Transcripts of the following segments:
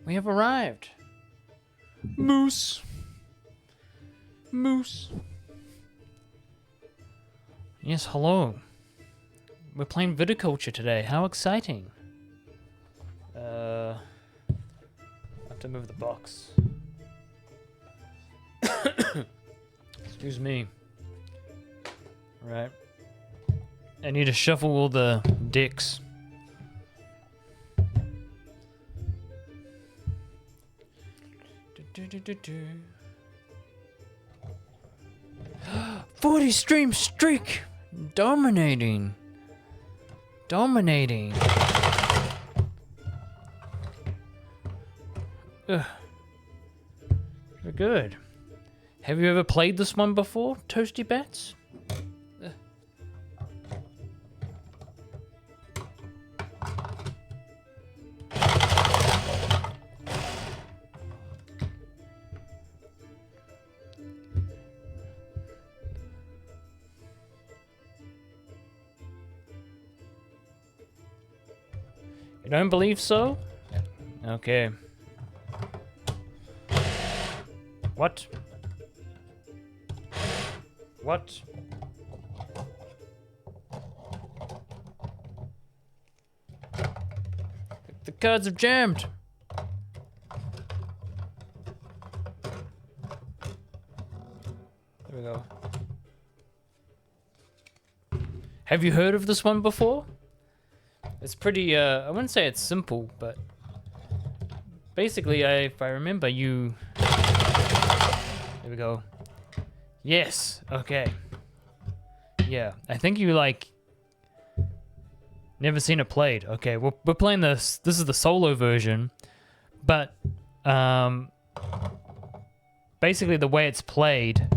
We have arrived. Moose. Moose. Yes, hello. We're playing Viticulture today. How exciting. I have to move the box. Excuse me. Right. I need to shuffle all the dicks. Do. 40 stream streak! Dominating. Dominating. Ugh. Very good. Have you ever played this one before, Toasty Bats? Ugh. You don't believe so? Okay. What? What? The cards have jammed. There we go. Have you heard of this one before? It's pretty, I wouldn't say it's simple, but basically, if I remember, you... There we go. Yes, okay. Yeah, I think you, like, never seen it played. Okay, we're playing this. This is the solo version, but basically the way it's played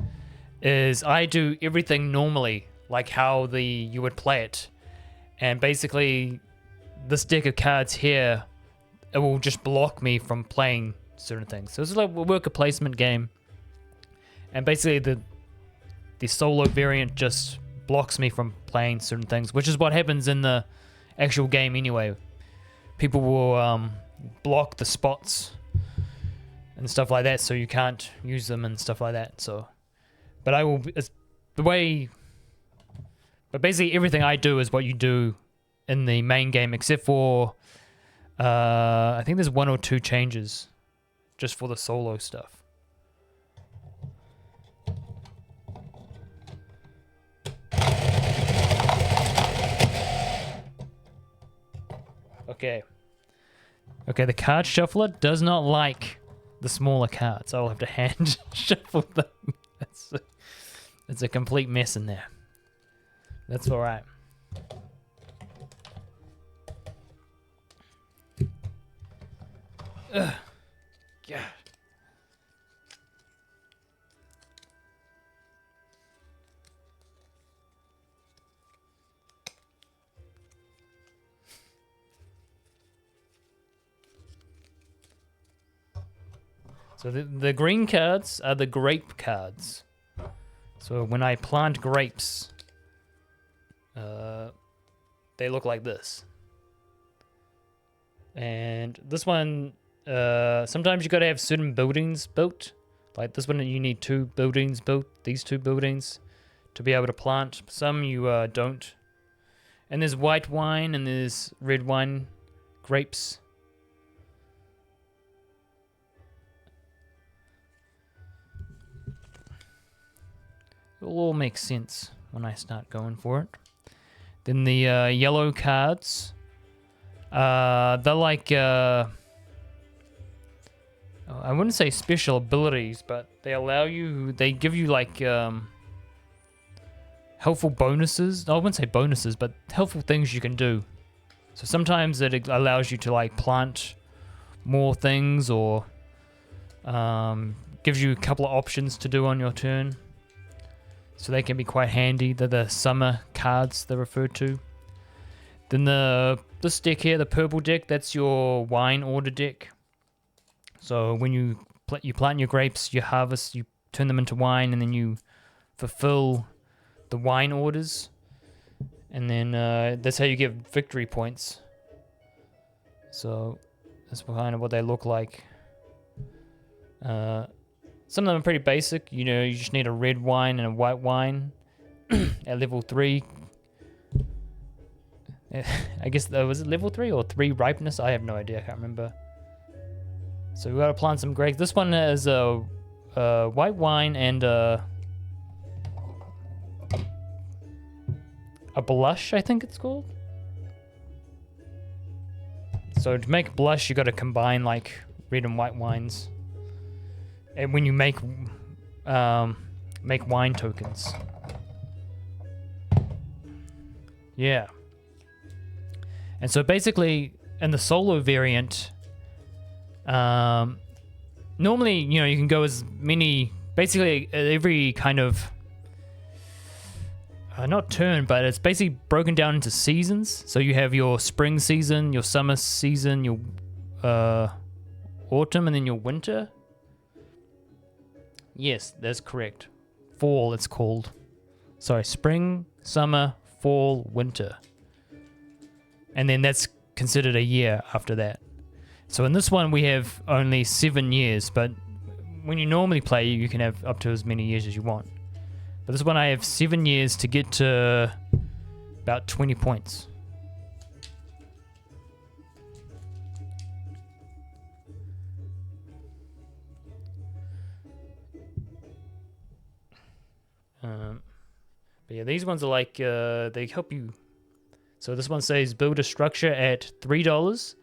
is I do everything normally, like how you would play it. And basically, this deck of cards here, it will just block me from playing certain things. So it's like a worker placement game. And basically the solo variant just blocks me from playing certain things, which is what happens in the actual game anyway. People will block the spots and stuff like that, so you can't use them and stuff like that. So, but I will, it's the way, but basically everything I do is what you do in the main game, except for I think there's 1 or 2 changes just for the solo stuff. Okay, the card shuffler does not like the smaller cards. I'll have to hand shuffle them. It's a complete mess in there. That's all right. Ugh. Yeah. So the green cards are the grape cards. So when I plant grapes, they look like this. And this one, sometimes you gotta have certain buildings built. Like this one, you need 2 buildings built, these 2 buildings, to be able to plant. Some you don't. And there's white wine and there's red wine grapes. It'll all make sense when I start going for it. Then the yellow cards, they're like, I wouldn't say special abilities, but they give you like helpful bonuses. I wouldn't say bonuses, but helpful things you can do. So sometimes it allows you to like plant more things, or gives you a couple of options to do on your turn. So they can be quite handy. They're the summer cards they're referred to. Then this deck here, the purple deck, that's your wine order deck. So when you plant your grapes, you harvest, you turn them into wine, and then you fulfill the wine orders. And then that's how you get victory points. So That's kind of what they look like. Some of them are pretty basic. You know, you just need a red wine and a white wine at level 3. I guess was it level 3 or 3 ripeness? I have no idea. I can't remember. So we got to plant some grapes. This one is a white wine and a blush, I think it's called. So to make blush, you got to combine like red and white wines. And when you make wine tokens. Yeah. And so basically, in the solo variant, normally, you know, you can go as many, basically every kind of, not turn, but it's basically broken down into seasons. So you have your spring season, your summer season, your autumn, and then your winter. Yes, that's correct. Fall, it's called. Sorry, spring, summer, fall, winter. And then that's considered a year after that. So in this one, we have only 7 years, but when you normally play, you can have up to as many years as you want. But this one, I have 7 years to get to about 20 points. But yeah, these ones are like, they help you. So this one says build a structure at $3.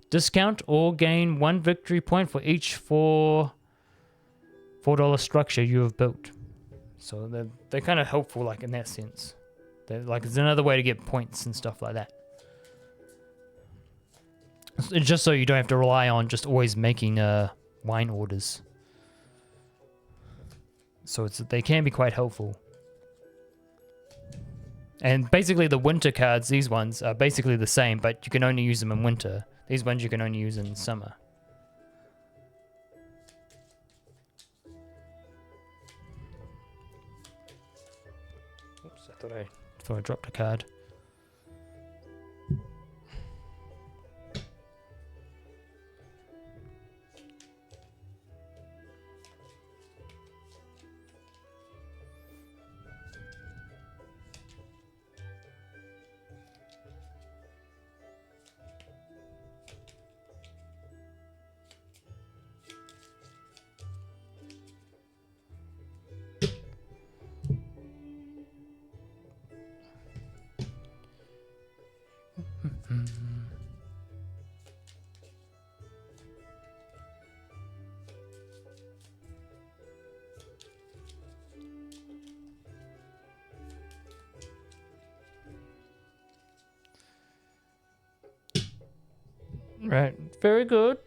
Discount or gain 1 victory point for each $4 structure you have built. So they're kind of helpful, like in that sense. They're like it's another way to get points and stuff like that. It's just so you don't have to rely on just always making wine orders. So they can be quite helpful. And basically the winter cards, these ones, are basically the same, but you can only use them in winter. These ones you can only use in summer. Oops, I thought I dropped a card. Right, very good.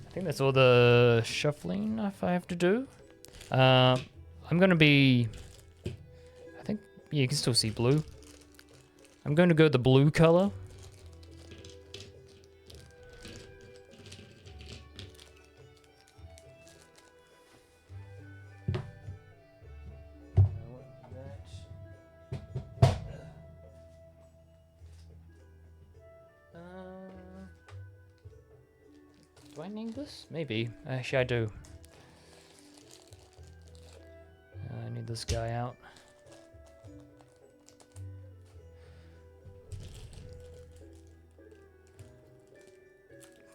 I think that's all the shuffling if I have to do. I'm going to be... I think, yeah, you can still see blue. I'm going to go the blue color. Do I name this? Maybe. Actually, I do. I need this guy out.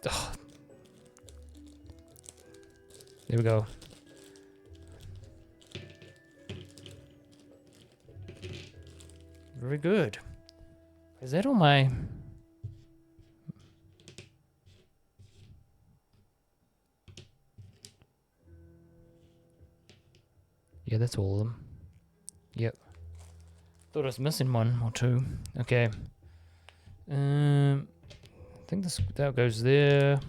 Ugh. There we go. Very good. Is that all my... Yeah, that's all of them. Yep. Thought I was missing one or two. Okay. I think that goes there.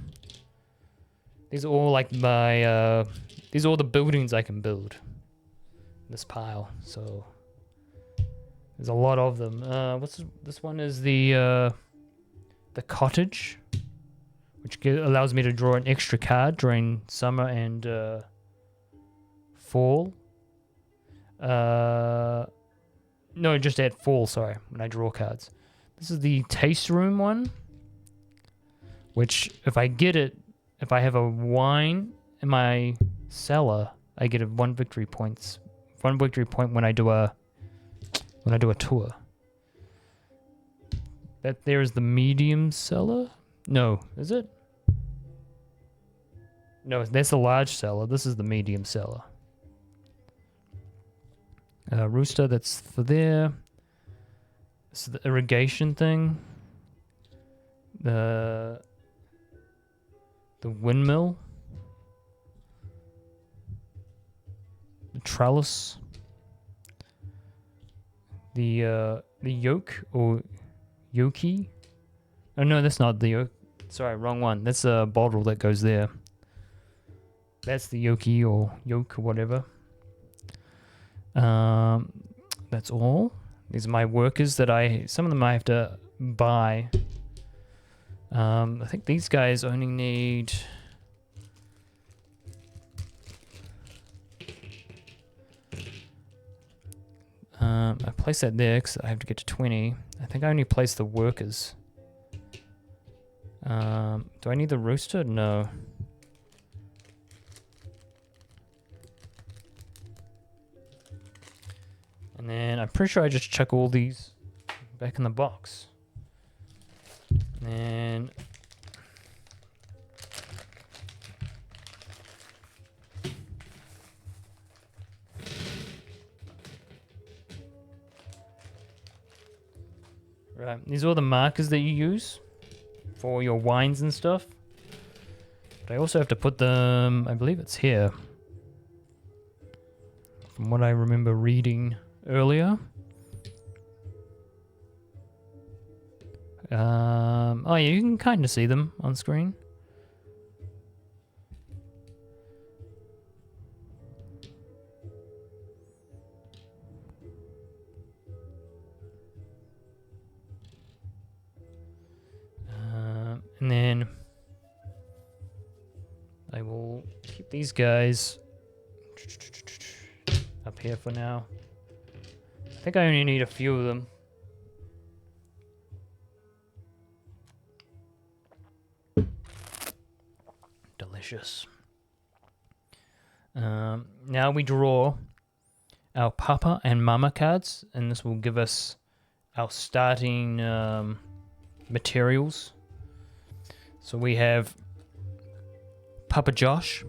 These are all like my these are all the buildings I can build in this pile. So there's a lot of them. This one is the cottage, which allows me to draw an extra card during summer and fall. No, just at fall, sorry, when I draw cards. This is the taste room one, which if I get it, if I have a wine in my cellar, I get one victory point when I do a tour. That there is the medium cellar? No, is it? No, that's the large cellar. This is the medium cellar. Rooster, that's for there. This is the irrigation thing. The windmill. The trellis. The yoke or yoki. Oh no, that's not the yoke. Sorry, wrong one. That's a bottle that goes there. That's the yoki or yoke or whatever. That's all. These are my workers that some of them I have to buy. I think these guys only need... I place that there because I have to get to 20. I think I only place the workers. Do I need the rooster? No. And then I'm pretty sure I just chuck all these back in the box. And right, these are all the markers that you use for your wines and stuff. But I also have to put them, I believe it's here, from what I remember reading earlier. Oh yeah, you can kind of see them on screen. And then I will keep these guys up here for now. I think I only need a few of them. Delicious. Now we draw our Papa and Mama cards, and this will give us our starting materials. So we have Papa Josh.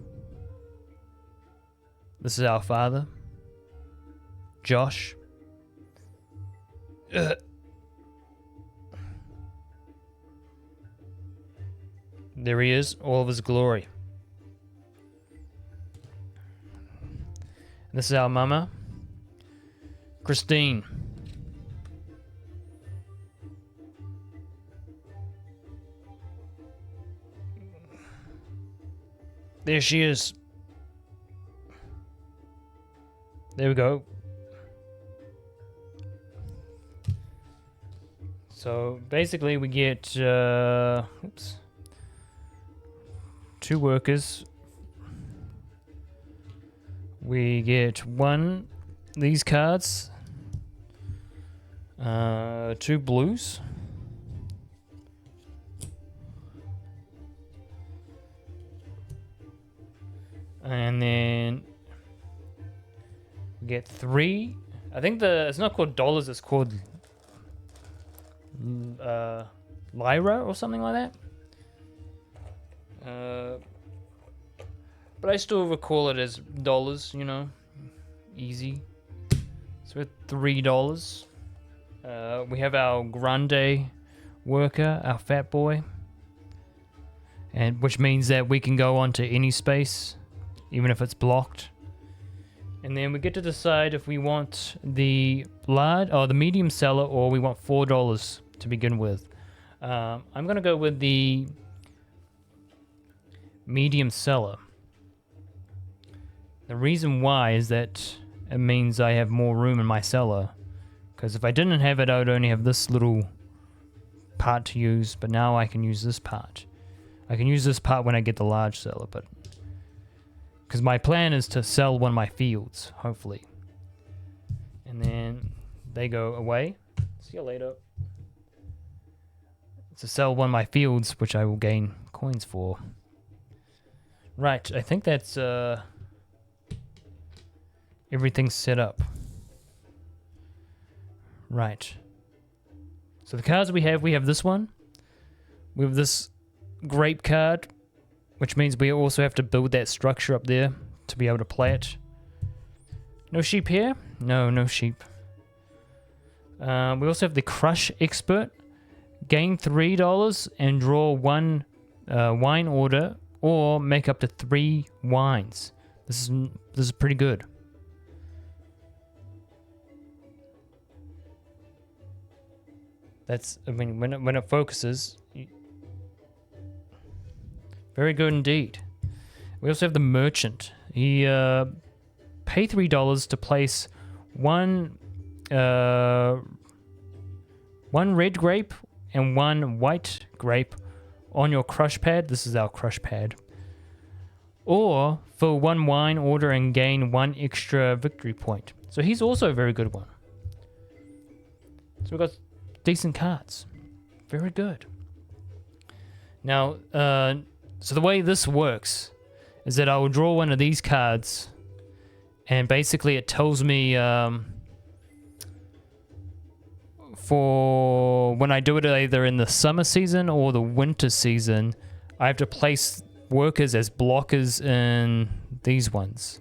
This is our father, Josh. There he is, all of his glory. This is our mama, Christine. There she is. There we go. So basically we get 2 workers. We get these cards, 2 blues, and then we get 3. I think it's not called dollars, it's called lira or something like that. But I still recall it as dollars, you know, easy. So we're $3. We have our grande worker, our fat boy, and which means that we can go onto any space, even if it's blocked. And then we get to decide if we want the the medium cellar, or we want $4 to begin with. I'm gonna go with the medium cellar. The reason why is that it means I have more room in my cellar. Because if I didn't have it, I would only have this little part to use, but now I can use this part. I can use this part when I get the large cellar, but because my plan is to sell one of my fields, hopefully. And then they go away. See you later. to sell one of my fields, which I will gain coins for. Right, I think that's everything's set up. Right. So the cards we have this one. We have this grape card, which means we also have to build that structure up there to be able to play it. No sheep here? No sheep. We also have the Crush Expert. Gain $3 and draw one wine order, or make up to 3 wines. This is pretty good. That's, I mean, when it focuses, very good indeed. We also have the Merchant. He pay $3 to place one red grape and 1 white grape on your crush pad. This is our crush pad. Or fill 1 wine order and gain 1 extra victory point. So he's also a very good one. So we've got decent cards. Very good. Now, so the way this works is that I will draw one of these cards, and basically it tells me for when I do it either in the summer season or the winter season, I have to place workers as blockers in these ones.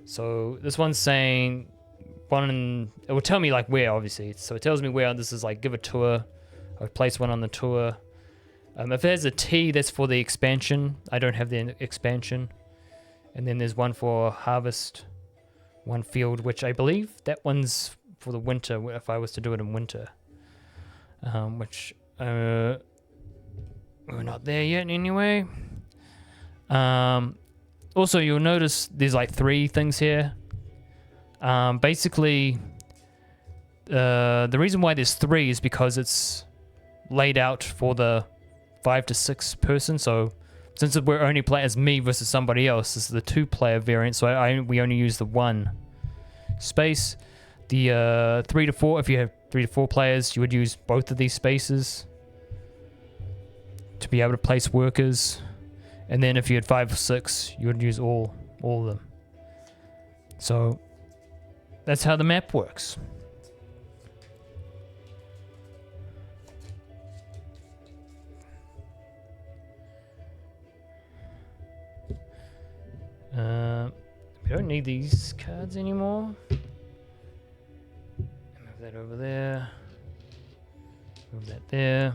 So this one's saying it will tell me like where, obviously. So it tells me where. This is like give a tour. I would place one on the tour. If there's a T, that's for the expansion. I don't have the expansion. And then there's one for harvest, 1 field, which I believe that one's for the winter, if I was to do it in winter. Which we're not there yet anyway. Also, you'll notice there's like 3 things here. Basically, the reason why there's 3 is because it's laid out for the 5 to 6 person. So since we're only playing as me versus somebody else, this is the 2-player variant. So we only use the 1 space. The 3 to 4, if you have 3 to 4 players, you would use both of these spaces to be able to place workers. And then if you had 5 or 6, you would use all of them. So that's how the map works. We don't need these cards anymore. Move that over there. Move that there.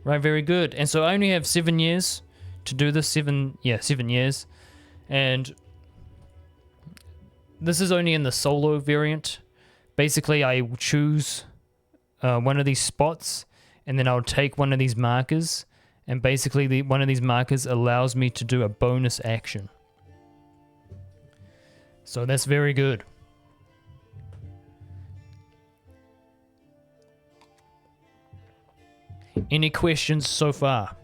Right, very good. And so I only have 7 years to do this. 7 years. And this is only in the solo variant. Basically, I choose one of these spots, and then I'll take one of these markers, and basically one of these markers allows me to do a bonus action. So that's very good. Any questions so far?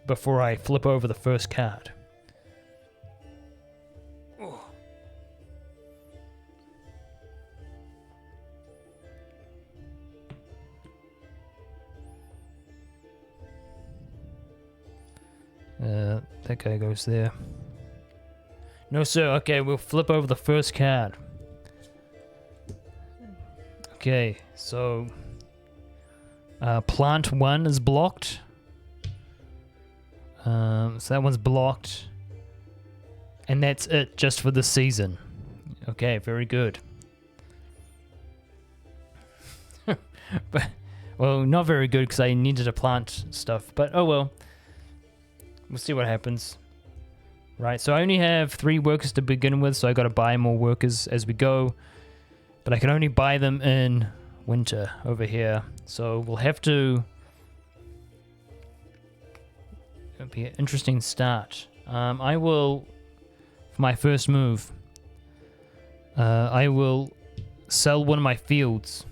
Before I flip over the first card. That guy goes there. No, sir. Okay, we'll flip over the first card. Okay, so plant 1 is blocked. So that one's blocked. And that's it, just for the season. Okay, very good. But, well, not very good because I needed to plant stuff. But, oh well. We'll see what happens. Right, so I only have 3 workers to begin with, so I got to buy more workers as we go. But I can only buy them in winter over here. So we'll have to... It'll be an interesting start. I will, for my first move, I will sell one of my fields.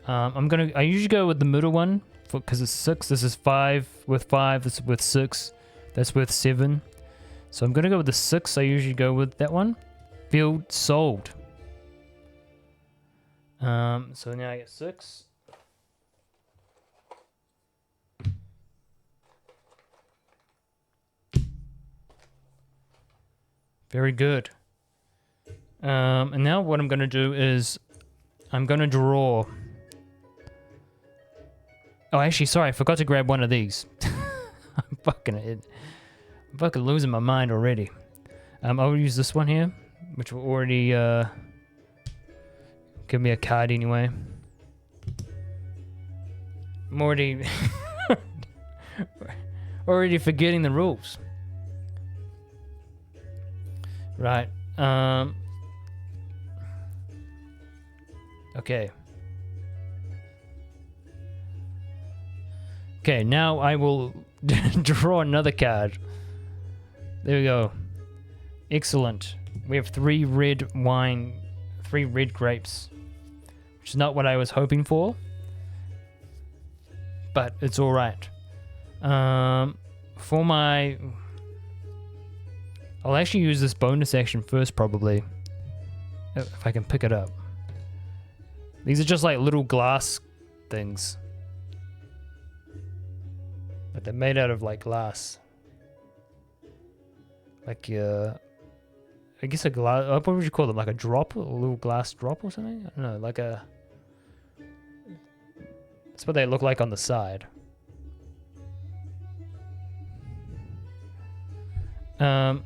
I usually go with the middle one because it's 6. This is 5 with 5. This is with 6. That's worth 7. So I'm gonna go with the 6. I usually go with that one. Field sold. So now I get 6. Very good. And now what I'm going to do is I'm going to draw. Oh, actually, sorry, I forgot to grab one of these. I'm fucking losing my mind already. I'll use this one here, which will already give me a card anyway. I'm already already forgetting the rules. Right. Okay. Okay, now I will draw another card. There we go. Excellent. We have 3 red grapes. Which is not what I was hoping for. But it's alright. For my... I'll actually use this bonus action first, probably. If I can pick it up. These are just like little glass things. But they're made out of like glass. Like I guess a glass, what would you call them? Like a drop? A little glass drop or something? I don't know, like a... That's what they look like on the side. I'm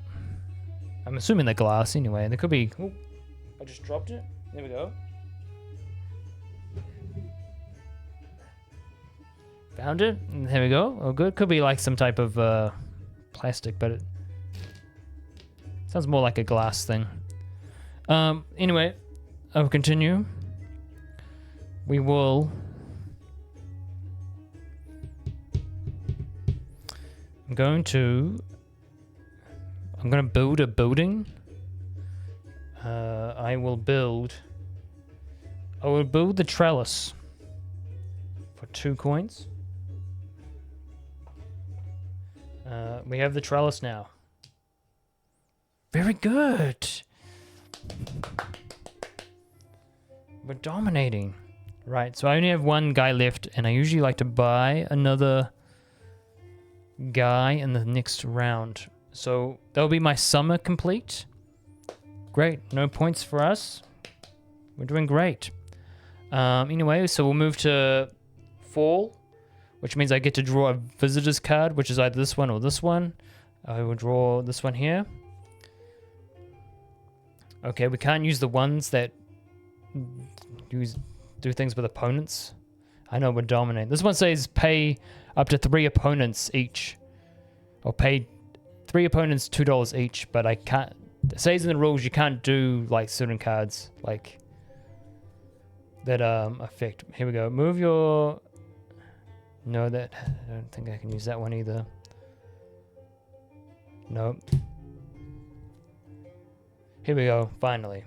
assuming they're glass anyway. They could be... Oh, I just dropped it. There we go. Found it. There we go. Oh, good. Could be like some type of plastic, but it sounds more like a glass thing. Anyway, I'll continue. We will... I'm going to build a building. I will build the trellis for 2 coins. We have the trellis now. Very good. We're dominating. Right, so I only have 1 guy left, and I usually like to buy another guy in the next round. So that'll be my summer complete. Great, no points for us. We're doing great. Anyway, so we'll move to fall, which means I get to draw a visitor's card, which is either this one or this one. I will draw this one here. Okay, we can't use the ones that do things with opponents. I know we're dominating. This one says pay up to 3 opponents each. Or pay 3 opponents $2 each, but I can't... It says in the rules you can't do like certain cards like that affect. Here we go. Move your... No, that... I don't think I can use that one either. Nope. Here we go, finally.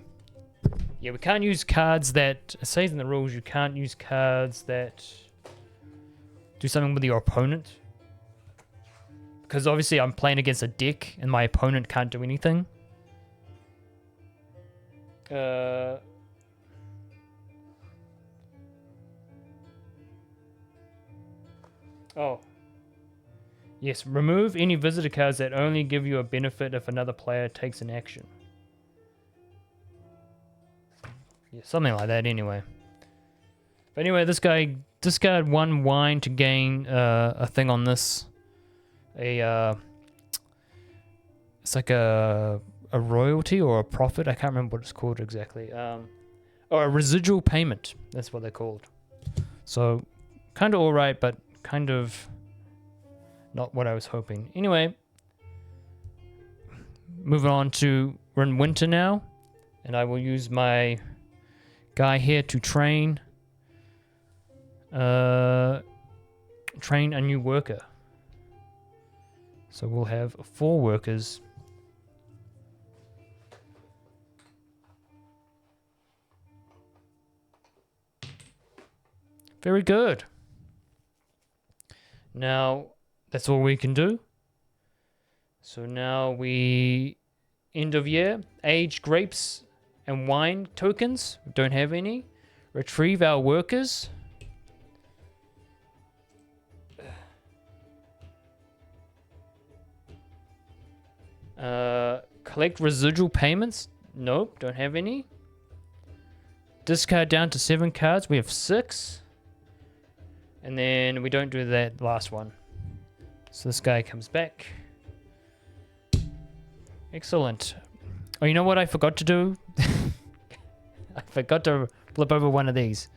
Yeah, we can't use cards that... It says in the rules you can't use cards that do something with your opponent. Because obviously I'm playing against a deck and my opponent can't do anything. Oh. Yes, remove any visitor cards that only give you a benefit if another player takes an action. Yeah, something like that anyway. But anyway, this guy discard 1 wine to gain a thing on this. It's like a royalty or a profit. I can't remember what it's called exactly. Oh, a residual payment. That's what they're called. So, kind of alright, but kind of not what I was hoping. Anyway, moving on to... We're in winter now. And I will use my guy here to train a new worker. So we'll have 4 workers. Very good. Now, that's all we can do. So now we... End of year. Age grapes and wine tokens. Don't have any. Retrieve our workers. Collect residual payments. Nope, don't have any. Discard down to 7 cards. We have 6. And then we don't do that last one. So this guy comes back. Excellent. Oh, you know what I forgot to do? I forgot to flip over one of these.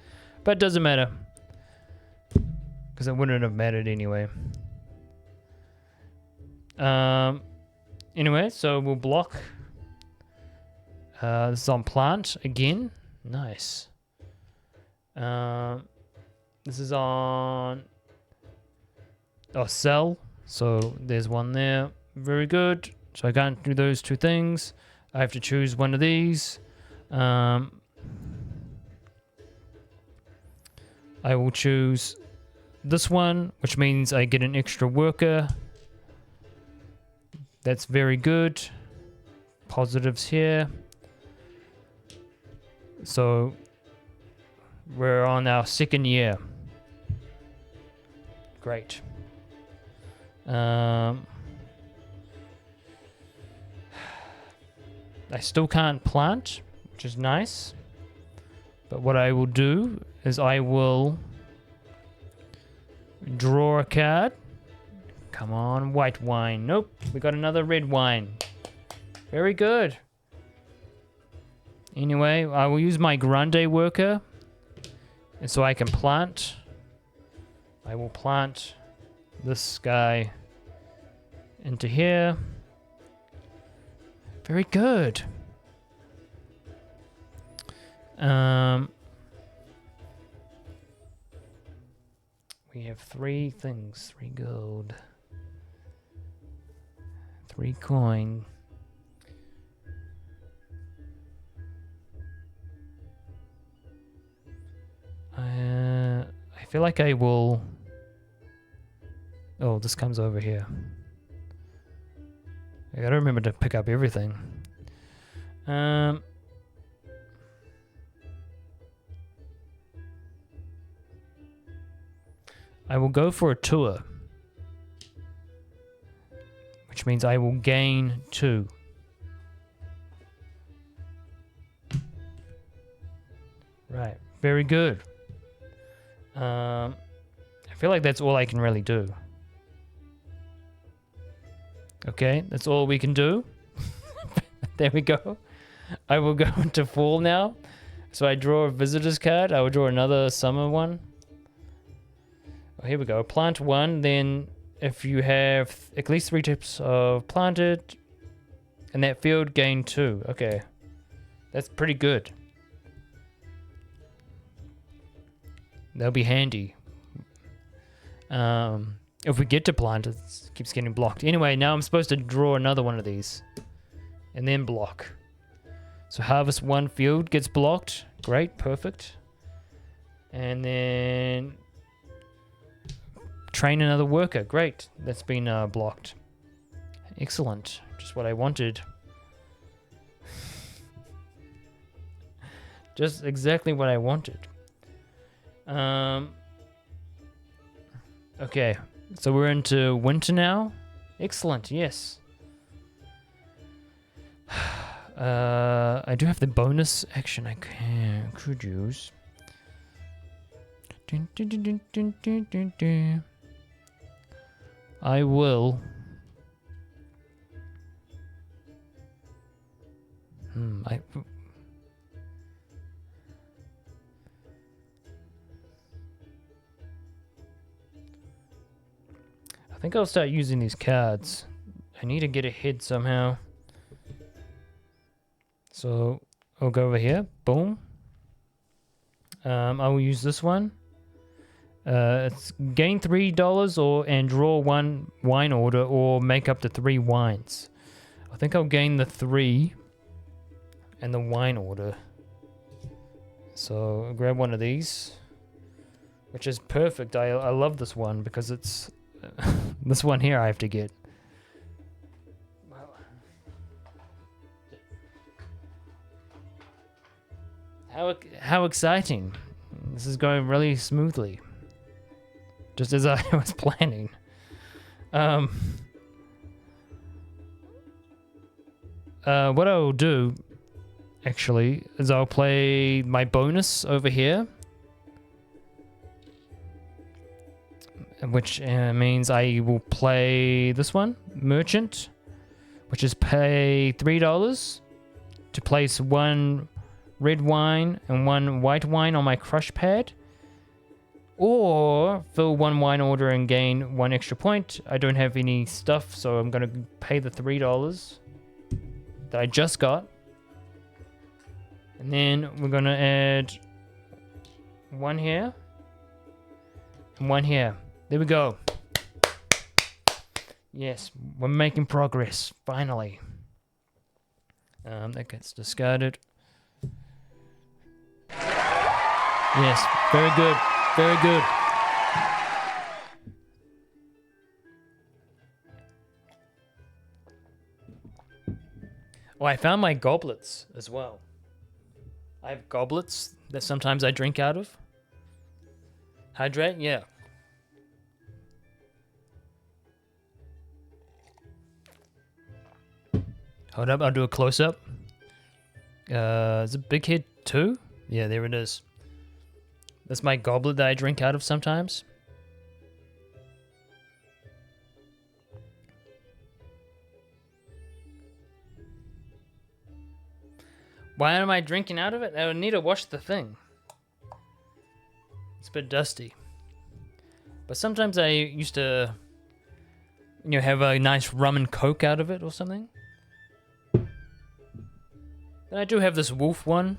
But it doesn't matter. Because it wouldn't have mattered anyway. Anyway, so we'll block. This is on plant again. Nice. This is on sell. So there's one there. Very good. So I can't do those 2 things. I have to choose one of these. I will choose this one, which means I get an extra worker. That's very good. Positives here. So we're on our 2nd year. Great. I still can't plant, which is nice. But what I will do is I will draw a card. Come on, white wine. Nope, we got another red wine. Very good. Anyway, I will use my grande worker. And so I can plant. I will plant this guy into here. Very good. We have 3 things. 3 gold. 3 coin. I feel like I will... Oh, this comes over here. I gotta remember to pick up everything. I will go for a tour. Which means I will gain 2. Right, very good. I feel like that's all I can really do. Okay, that's all we can do. There we go. I will go into fall now. So I draw a visitor's card. I will draw another summer one. Oh, here we go. Plant 1. Then if you have at least 3 tips of planted in that field, gain 2. Okay. That's pretty good. That'll be handy. If we get to plant, it keeps getting blocked. Anyway, now I'm supposed to draw another one of these. And then block. So harvest 1 field gets blocked. Great, perfect. And then train another worker. Great, that's been blocked. Excellent, just what I wanted. Just exactly what I wanted. Okay, so we're into winter now. Excellent, yes. I do have the bonus action I could use. I will. I think I'll start using these cards. I need to get ahead somehow. So I'll go over here. Boom. I will use this one. It's gain $3 and draw 1 wine order or make up to 3 wines. I think I'll gain the 3 and the wine order. So I'll grab one of these, which is perfect. I love this one because it's this one here I have to get. How exciting. This is going really smoothly. Just as I was planning. What I'll do, actually, is I'll play my bonus over here. Which means I will play this one, Merchant, which is pay $3 to place 1 red wine and 1 white wine on my crush pad. Or fill 1 wine order and gain 1 extra point. I don't have any stuff, so I'm going to pay the $3 that I just got. And then we're going to add 1 here and 1 here. There we go. Yes, we're making progress, finally. That gets discarded. Yes, very good. Very good. Oh, I found my goblets as well. I have goblets that sometimes I drink out of. Hydrate? Yeah. Hold up, I'll do a close-up. Is it Big Head 2? Yeah, there it is. That's my goblet that I drink out of sometimes. Why am I drinking out of it? I would need to wash the thing. It's a bit dusty. But sometimes I used to, have a nice rum and coke out of it or something. Then I do have this wolf one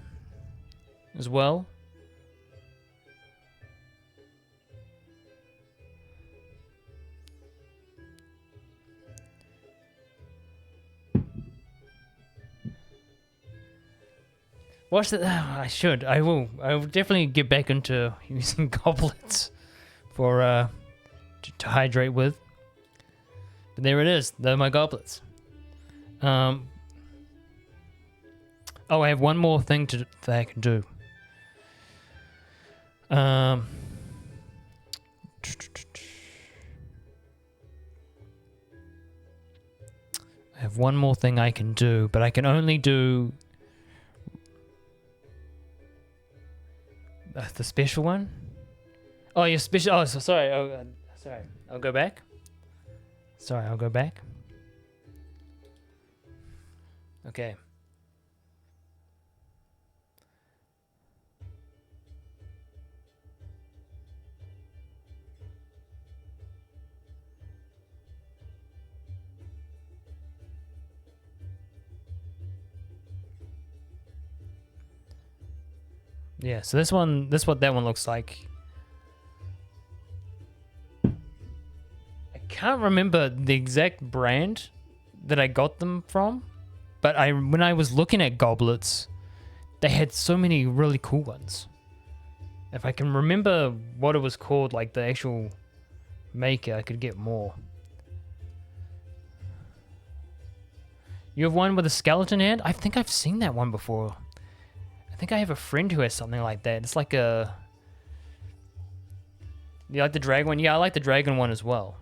as well. Watch that. I should. I will. I will definitely get back into using goblets for to hydrate with. But there it is. They're my goblets. Oh, I have one more thing that I can do. I have one more thing I can do, but I can only do the special one. Oh, your special. Oh, sorry. Oh, sorry. I'll go back. Sorry, I'll go back. Okay. Yeah, so this is what that one looks like. I can't remember the exact brand that I got them from, but when I was looking at goblets, they had so many really cool ones. If I can remember what it was called, like the actual maker, I could get more. You have one with a skeleton hand? I think I've seen that one before. I think I have a friend who has something like that. It's like a... You like the dragon one? Yeah, I like the dragon one as well.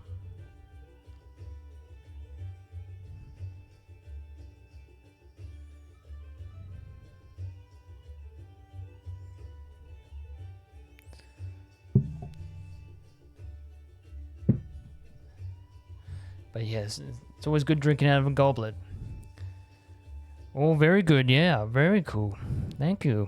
But yes, it's always good drinking out of a goblet. Oh, very good. Yeah, very cool. Thank you.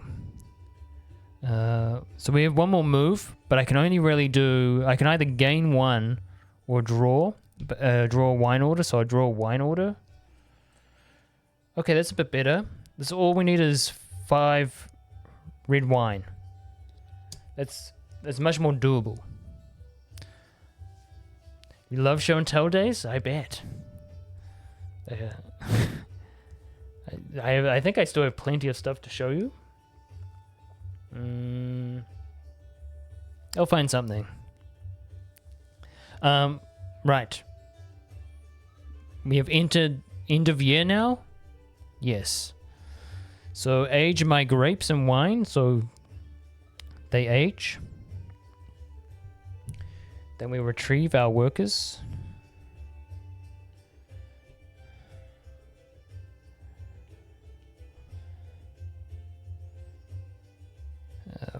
So we have one more move, but I can only really do... I can either gain one or draw. Draw a wine order, so I draw a wine order. Okay, that's a bit better. This all we need is 5 red wine. That's much more doable. You love show and tell days? I bet. I think I still have plenty of stuff to show you. I'll find something. Right. We have entered end of year now. Yes. So age my grapes in wine. So they age. Then we retrieve our workers.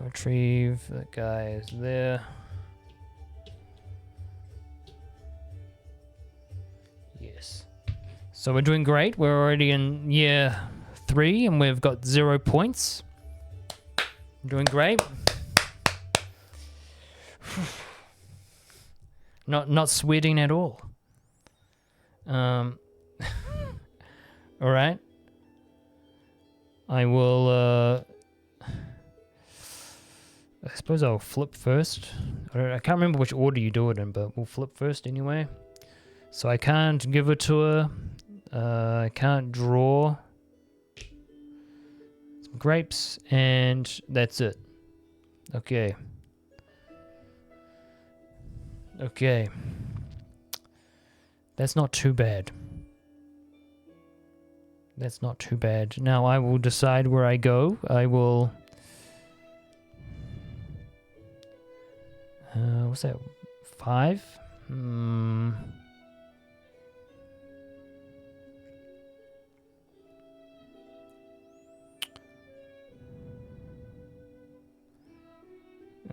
Retrieve, that guy is there. Yes. So we're doing great. We're already in year 3 and we've got 0 points. Doing great. Not sweating at all. All right. I will. I suppose I'll flip first. I can't remember which order you do it in, but we'll flip first anyway. So I can't give it to her. I can't draw some grapes, and that's it. Okay. Okay. That's not too bad. That's not too bad. Now I will decide where I go. I will... what's that? 5?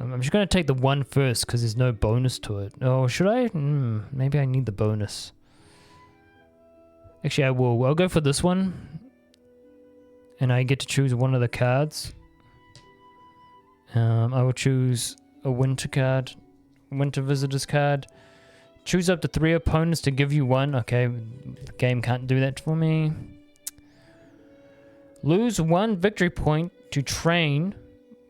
I'm just going to take the 1 first because there's no bonus to it. Oh, should I? Maybe I need the bonus. Actually, I will. I'll go for this one. And I get to choose one of the cards. I will choose a winter card. Winter visitors card. Choose up to 3 opponents to give you 1. Okay, the game can't do that for me. Lose 1 victory point to train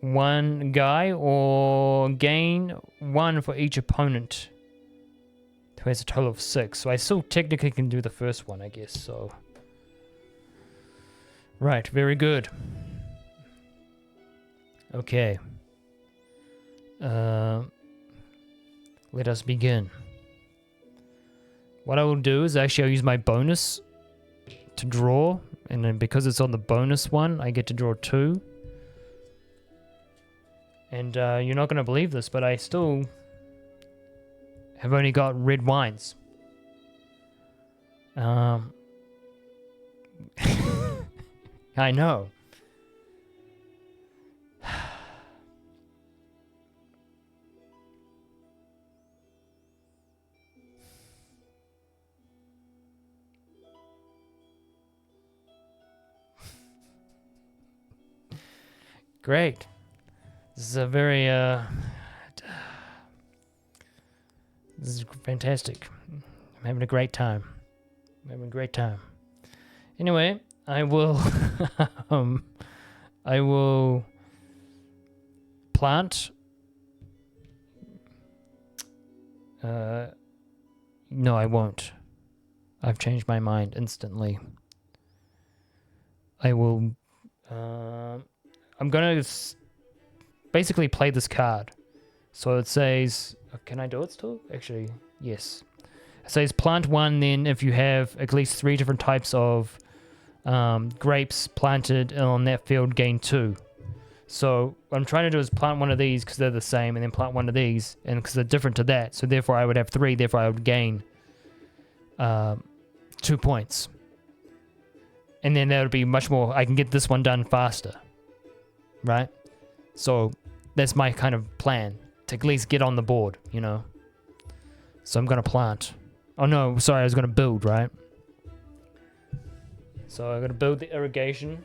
1 guy, or gain 1 for each opponent who has a total of 6. So I still technically can do the first one, I guess. So right, very good. Okay. Let us begin. What I will do is actually I'll use my bonus to draw, and then because it's on the bonus one, I get to draw 2. And you're not going to believe this, but I still have only got red wines. I know. Great. This is a very, this is fantastic. I'm having a great time. I'm having a great time. Anyway, I will, I will plant, no, I won't. I've changed my mind instantly. I will, I'm gonna basically play this card. So it says, can I do it still? Actually, yes. It says plant 1, then if you have at least 3 different types of grapes planted on that field, gain 2. So what I'm trying to do is plant 1 of these because they're the same, and then plant 1 of these, and because they're different to that. So therefore I would have 3, therefore I would gain 2 points. And then that would be much more, I can get this one done faster. Right? So that's my kind of plan, to at least get on the board, you know. So I'm going to plant. Oh no, sorry, I was going to build, right? So I'm going to build the irrigation.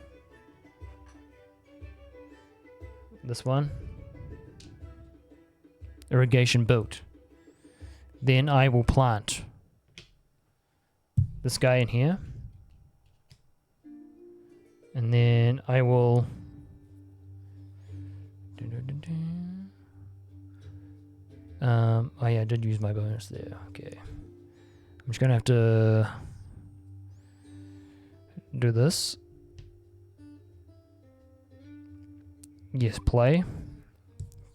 This one. Irrigation built. Then I will plant this guy in here. And then I will... oh yeah, I did use my bonus there. Okay. I'm just gonna have to do this. Yes, play.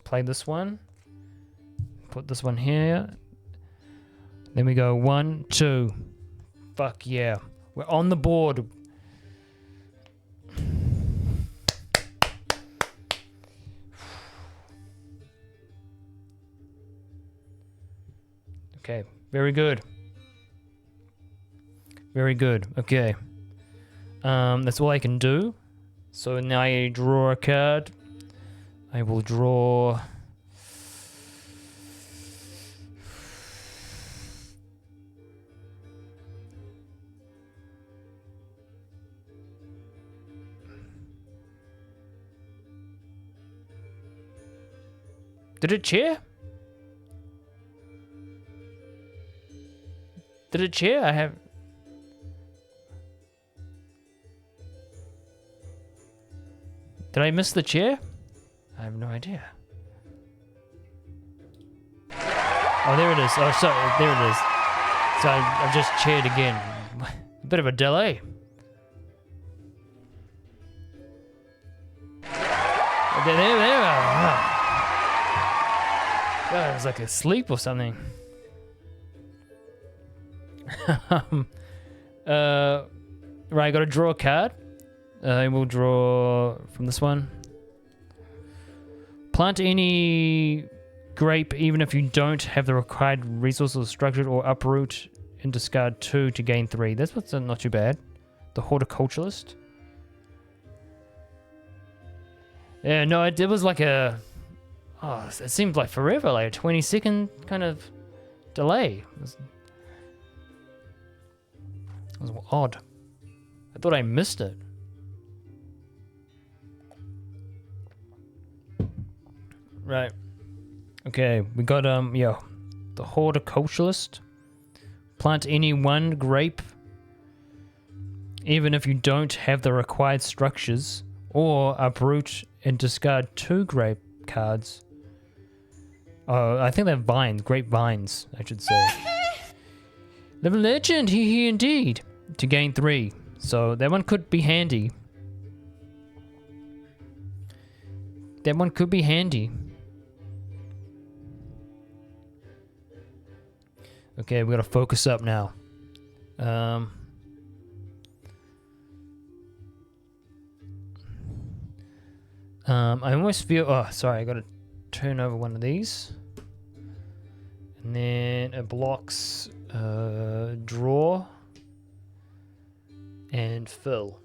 Play this one. Put this one here. Then we go 1, 2. Fuck yeah. We're on the board. Okay, very good. Very good. Okay. That's all I can do. So now I draw a card. I will draw... Did it cheer? Did it cheer? I have... Did I miss the chair? I have no idea. Oh, there it is. Oh, sorry. There it is. So I've just chaired again. A bit of a delay. There. God, I was like asleep or something. Right, I gotta draw a card. I will draw from this one. Plant any grape even if you don't have the required resources structured, or uproot and discard 2 to gain 3. That's what's not too bad. The horticulturalist. Yeah, no, it was like a... Oh, it seemed like forever, like a 20-second kind of delay. It was odd. I thought I missed it. Right. Okay, we got, yeah, the horticulturalist. Plant any 1 grape, even if you don't have the required structures, or uproot and discard 2 grape cards. Oh, I think they're vines, grape vines, I should say. Living legend, he indeed. To gain 3. So that one could be handy. That one could be handy. Okay, we gotta focus up now. I almost feel... Oh, sorry, I gotta turn over one of these. And then it blocks draw and fill.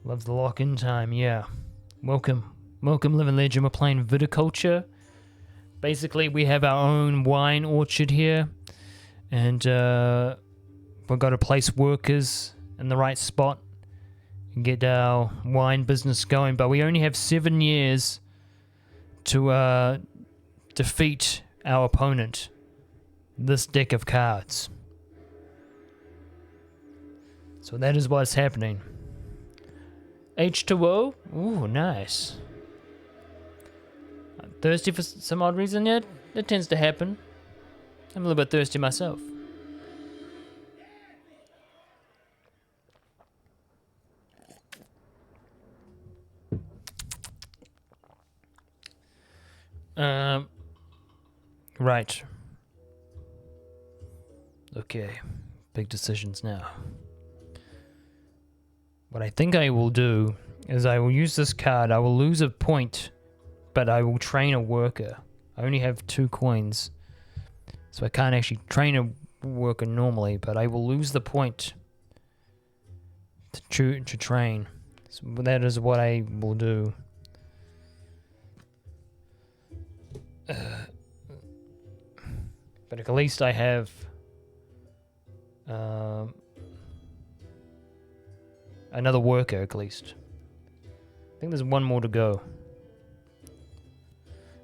Loves the lock-in time, yeah. Welcome, Living Legend. We're playing Viticulture. Basically, we have our own wine orchard here, and we've got to place workers in the right spot and get our wine business going. But we only have 7 years to defeat our opponent. This deck of cards. So that is what's happening. H2O. Ooh, nice. Thirsty for some odd reason yet? That tends to happen. I'm a little bit thirsty myself. Right. Okay. Big decisions now. What I think I will do is I will use this card. I will lose a point, but I will train a worker. I only have 2 coins, so I can't actually train a worker normally, but I will lose the point to train. So that is what I will do. But at least I have another worker at least. I think there's 1 more to go.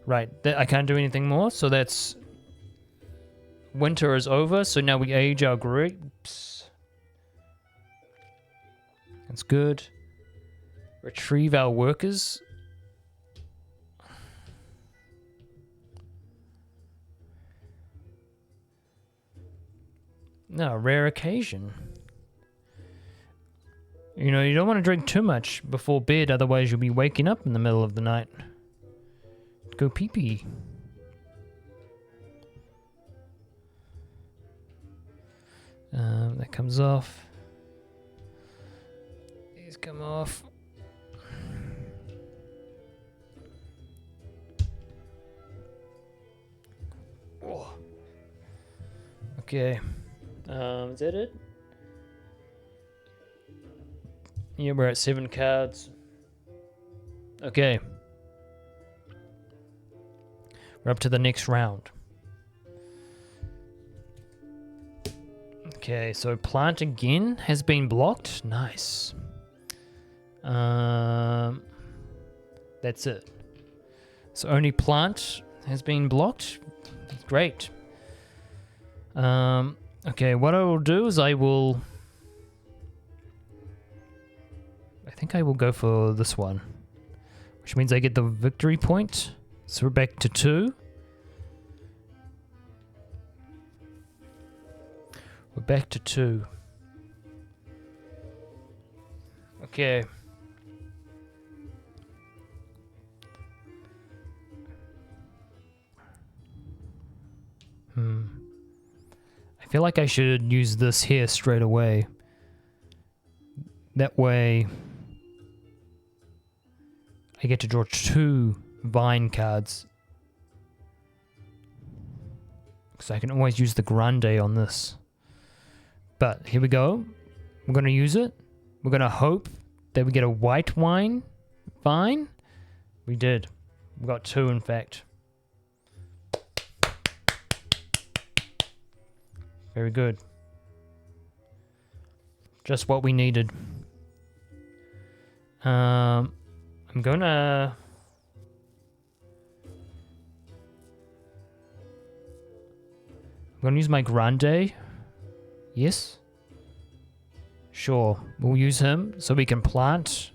Right, I can't do anything more, so that's... Winter is over, so now we age our grapes. That's good. Retrieve our workers. No, rare occasion. You know, you don't want to drink too much before bed, otherwise you'll be waking up in the middle of the night. Go pee-pee. That comes off. them off. Oh. Okay. Is that it? Yeah, we're at 7 cards. Okay. We're up to the next round. Okay, so plant again has been blocked. Nice. That's it. So only plant has been blocked. Great. Okay, what I will do is I think I will go for this one, which means I get the victory point. So we're back to 2. We're back to 2. Okay. I feel like I should use this here straight away. That way I get to draw 2 vine cards. Because I can always use the grande on this. But here we go. We're going to use it. We're going to hope that we get a white vine. We did. We got 2 in fact. Very good. Just what we needed. I'm gonna use my grande. Yes. Sure. We'll use him so we can plant.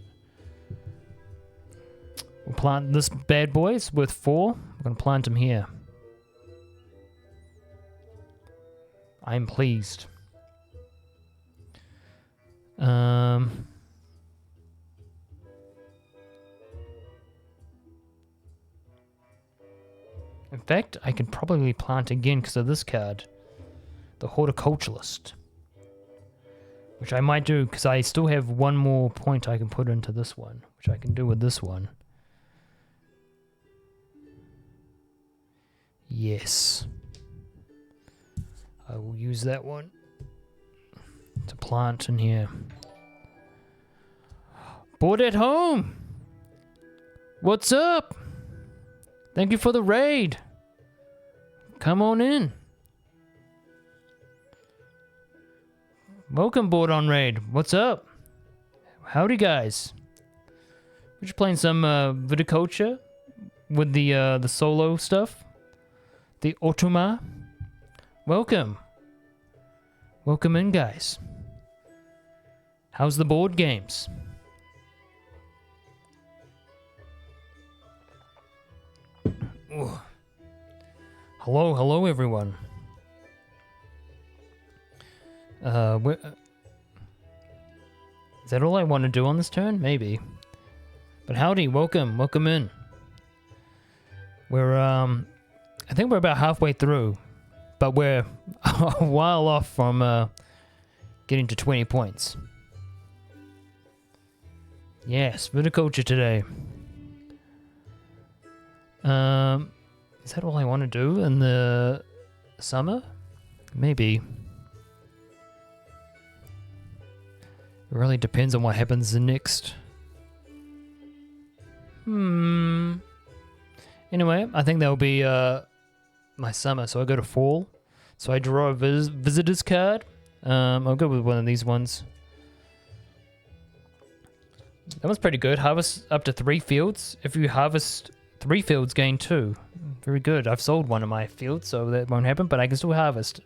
We'll plant this bad boy. It's worth 4. We're gonna plant him here. I'm pleased. In fact, I can probably plant again because of this card. The Horticulturalist. Which I might do because I still have 1 more point I can put into this one. Which I can do with this one. Yes. I will use that one to plant in here. Board at home! What's up? Thank you for the raid. Come on in. Welcome, Board on Raid. What's up? Howdy, guys. We're just playing some Viticulture with the solo stuff. The Otuma. Welcome. Welcome in, guys. How's the board games? Ooh. Hello, everyone. Is that all I want to do on this turn? Maybe. But howdy, welcome in. We're, I think we're about halfway through. But we're a while off from getting to 20 points. Yes, viticulture today. Is that all I want to do in the summer? Maybe. It really depends on what happens next. Anyway, I think that'll be my summer, so I go to fall. So I draw a visitor's card. I'll go with one of these ones. That one's pretty good. Harvest up to 3 fields. If you harvest 3 fields, gain 2. Very good. I've sold one of my fields, so that won't happen, but I can still harvest.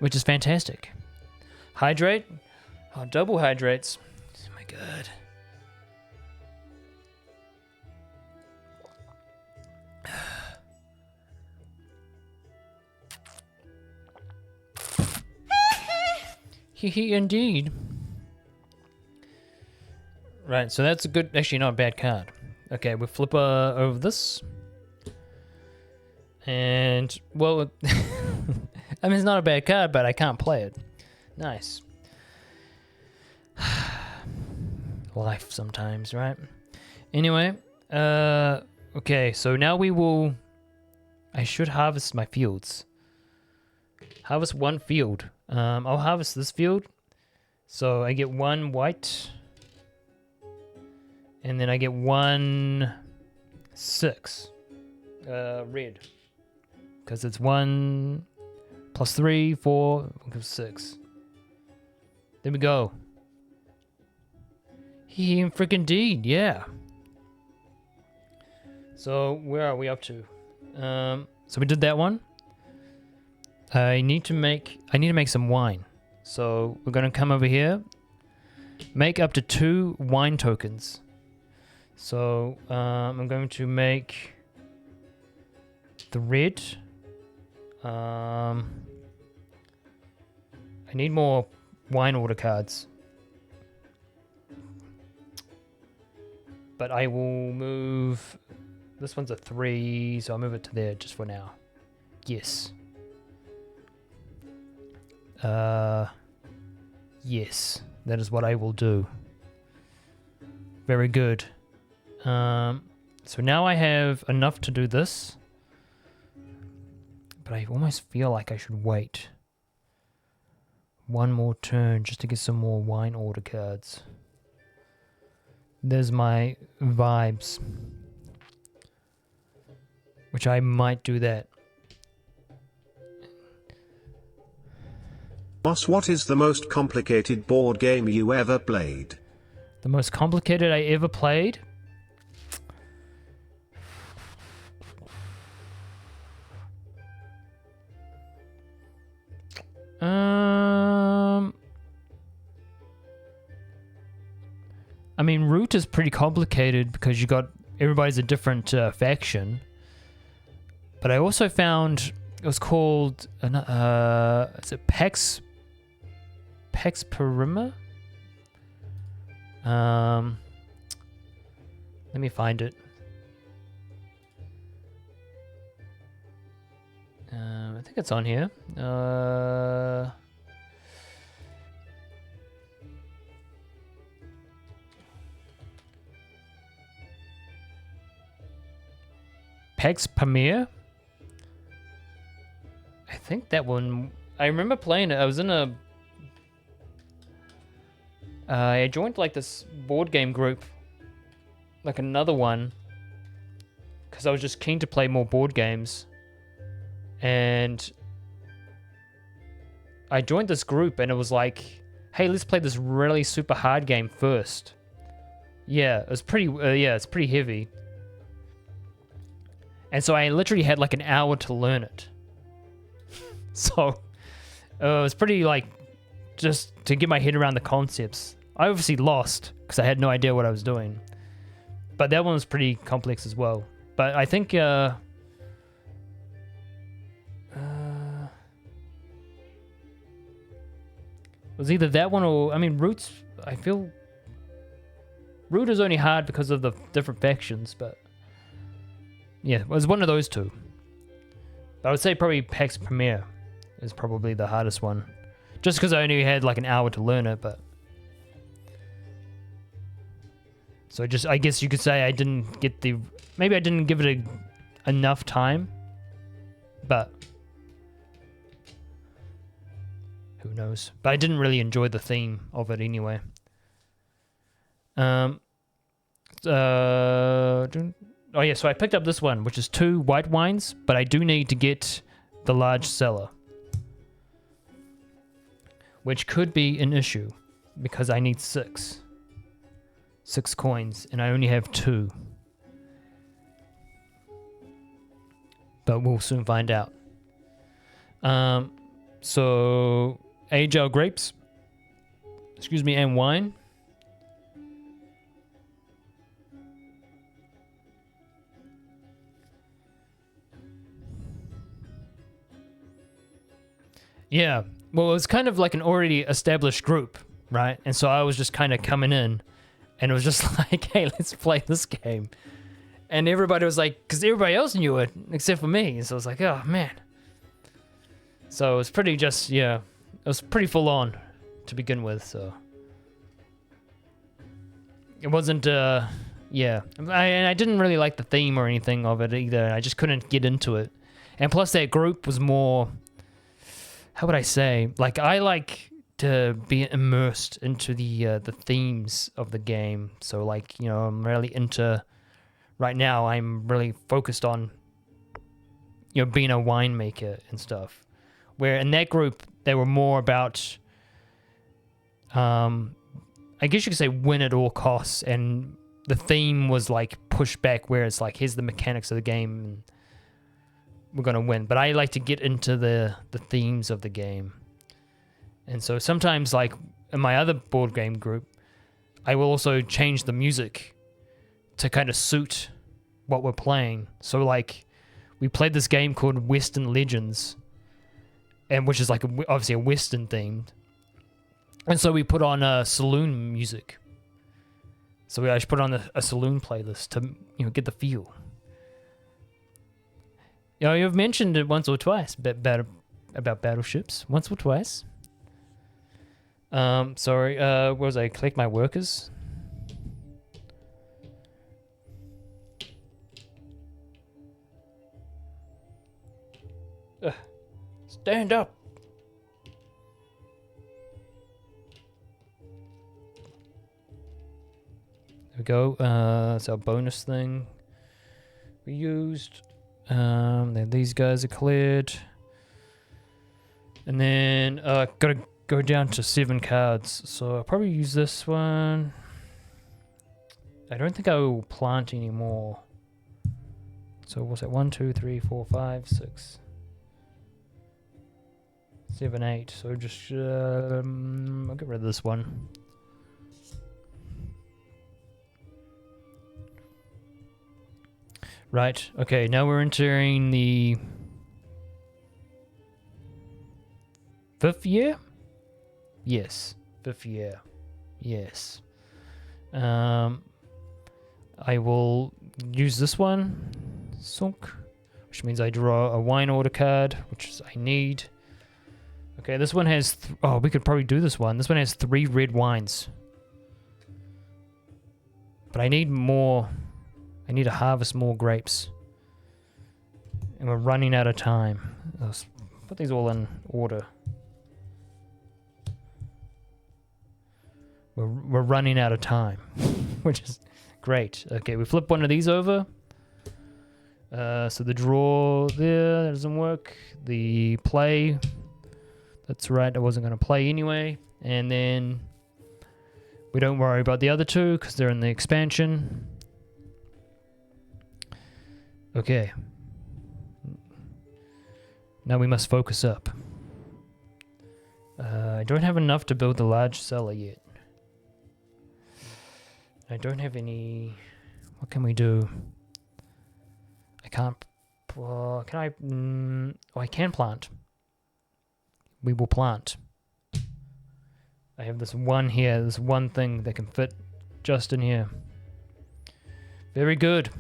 Which is fantastic. Hydrate. Oh, double hydrates. Oh my god. Hee indeed. Right, so that's a good, actually not a bad card. Okay, we'll flip over this. And, well, I mean, it's not a bad card, but I can't play it. Nice. life sometimes, right? Anyway, okay, so now we will... I should harvest my fields. Harvest one field. I'll harvest this field. So I get 1 white. And then I get 1 6 red. Because it's 1 plus 3, 4, 6. There we go. He freaking did, yeah. So where are we up to? So we did that one. I need to make some wine. So we're gonna come over here. Make up to 2 wine tokens. So I'm going to make the red. I need more wine order cards. But I will move... This one's a 3, so I'll move it to there just for now. Yes. Yes, that is what I will do. Very good. So now I have enough to do this. But I almost feel like I should wait one more turn just to get some more wine order cards. There's my vibes. Which I might do that. Boss, what is the most complicated board game you ever played? The most complicated I ever played? I mean, Root is pretty complicated because you got everybody's a different faction. But I also found it was called is it Pax Perima? Let me find it. I think it's on here. Pax Pamir. I think that one... I remember playing it. I was in a... I joined like this board game group. Like another one. Because I was just keen to play more board games. And... I joined this group and it was like... Hey, let's play this really super hard game first. Yeah, it was pretty... yeah, it's pretty heavy. And so I literally had like an hour to learn it. So, it was pretty, like, just to get my head around the concepts. I obviously lost, because I had no idea what I was doing. But that one was pretty complex as well. But I think, it was either that one or, I mean, Root's, I feel... Root is only hard because of the different factions, but... Yeah, it was one of those two. But I would say probably Pax Premier is probably the hardest one. Just because I only had like an hour to learn it, but... So I guess you could say I didn't get the... Maybe I didn't give it enough time. But... Who knows? But I didn't really enjoy the theme of it anyway. Oh yeah, so I picked up this one, which is 2 white wines, but I do need to get the large cellar. Which could be an issue, because I need 6. 6 coins, and I only have 2. But we'll soon find out. So, age our grapes. Excuse me, and wine. Yeah, well, it was kind of like an already established group, right? And so I was just kind of coming in, and it was just like, hey, let's play this game. And everybody was like, because everybody else knew it, except for me. And so I was like, oh, man. So it was pretty just, yeah, it was pretty full on to begin with, so. it wasn't. Yeah, and I didn't really like the theme or anything of it either. I just couldn't get into it, and plus that group was more. How would I say? Like I like to be immersed into the themes of the game. So like I'm really into. Right now, I'm really focused on being a winemaker and stuff. Where in that group, they were more about. I guess you could say win at all costs, and the theme was like push back, where it's like here's the mechanics of the game, and we're gonna win. But I like to get into the themes of the game, and so sometimes, like in my other board game group, I will also change the music to kind of suit what we're playing. So like we played this game called Western Legends, and which is like obviously a Western themed. And so we put on saloon music. So I just put on a saloon playlist to get the feel. You've mentioned it once or twice about battleships. Once or twice. Sorry. What was I? Collect my workers. Stand up. There we go. That's our bonus thing we used. Then these guys are cleared. And then gotta go down to 7 cards. So I'll probably use this one. I don't think I will plant anymore. So what's that? 1, 2, 3, 4, 5, 6, 7, 8. So just I'll get rid of this one. Right, okay, now we're entering the 5th year? Yes, 5th year. Yes. I will use this one, Sunk, which means I draw a wine order card, which I need. Okay, this one has... oh, we could probably do this one. This one has 3 red wines. But I need more... I need to harvest more grapes. And we're running out of time. Let's put these all in order. We're running out of time. Which is great. Okay, we flip one of these over. So the draw there, that doesn't work. The play... that's right, I wasn't going to play anyway. And then... we don't worry about the other 2, because they're in the expansion. Okay. Now we must focus up. I don't have enough to build the large cellar yet. I don't have any... what can we do? I can't... can I... oh, I can plant. We will plant. I have this one here, this one thing that can fit just in here. Very good.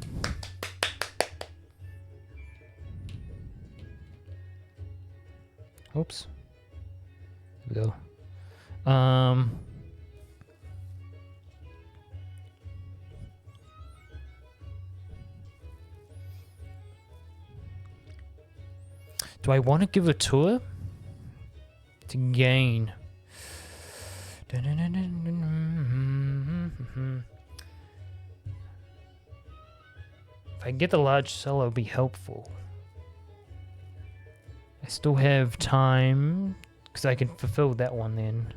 Oops. There we go. Do I want to give a tour? To gain. If I can get the large cellar, it would be helpful. I still have time, because I can fulfill that one then.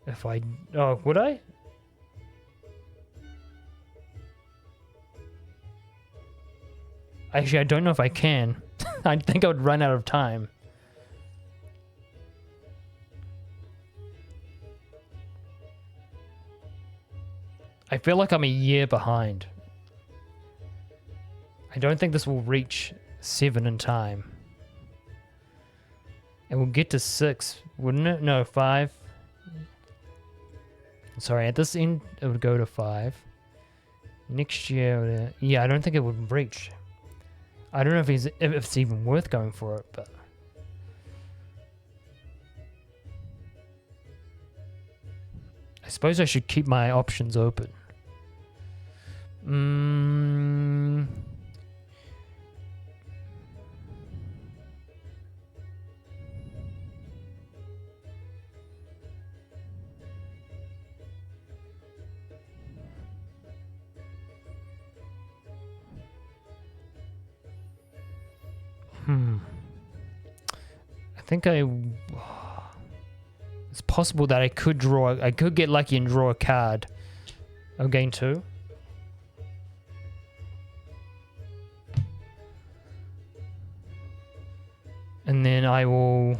If I... oh, would I? Actually, I don't know if I can. I think I would run out of time. I feel like I'm a year behind. I don't think this will reach 7 in time. And we'll get to 6, wouldn't it? No, 5. Sorry, at this end, it would go to 5. Next year, yeah, I don't think it would reach. I don't know if it's even worth going for it, but... I suppose I should keep my options open. I think it's possible that I could get lucky and draw a card. I'll gain 2. And then I will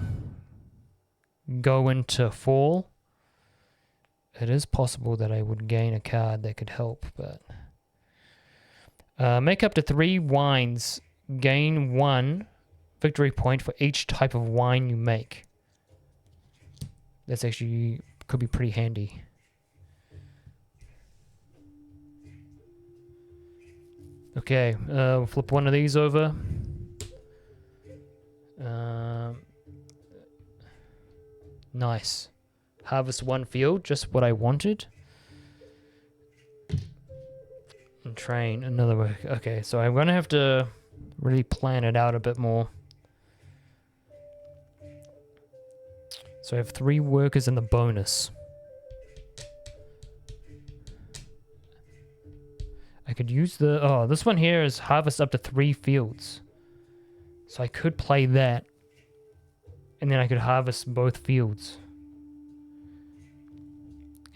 go into fall. It is possible that I would gain a card that could help, but make up to 3 wines. Gain 1 victory point for each type of wine you make. That's actually could be pretty handy. Okay, we'll flip one of these over. Nice. Harvest 1 field, just what I wanted. And train another way. Okay, so I'm gonna have to really plan it out a bit more. So I have 3 workers in the bonus. I could use the... Oh, this one here is harvest up to 3 fields. So I could play that. And then I could harvest both fields.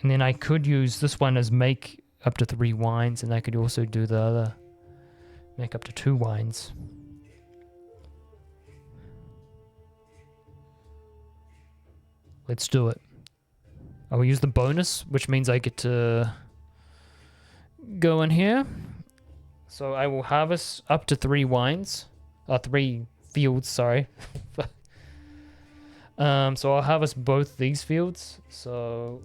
And then I could use this one as make up to 3 wines. And I could also do the other. Make up to 2 wines. Let's do it. I will use the bonus, which means I get to go in here. So I will harvest up to 3 wines. 3 fields, sorry. So I'll harvest both these fields. So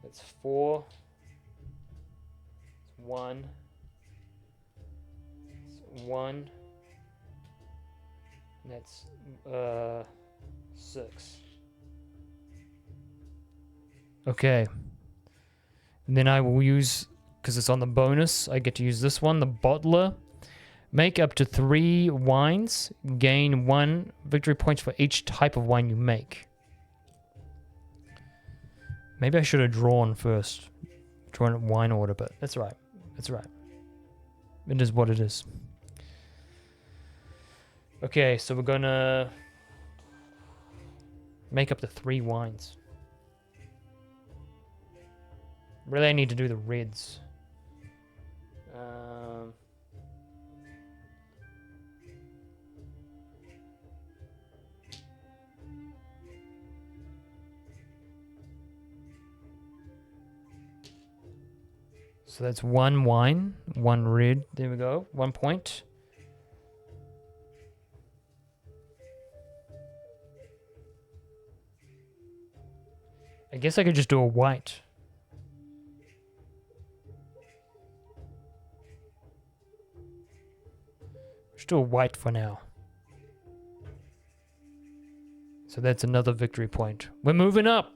that's 4. 1. 1. And that's 6. Okay. And then I will use, because it's on the bonus, I get to use this one, the bottler. Make up to 3 wines. Gain 1 victory points for each type of wine you make. Maybe I should have drawn first. Drawn in wine order, but that's right. That's right. It is what it is. Okay, so we're gonna make up to 3 wines. Really, I need to do the reds. So that's 1 wine, 1 red. There we go. 1 point. I guess I could just do a white. Just do a white for now. So that's another victory point. We're moving up.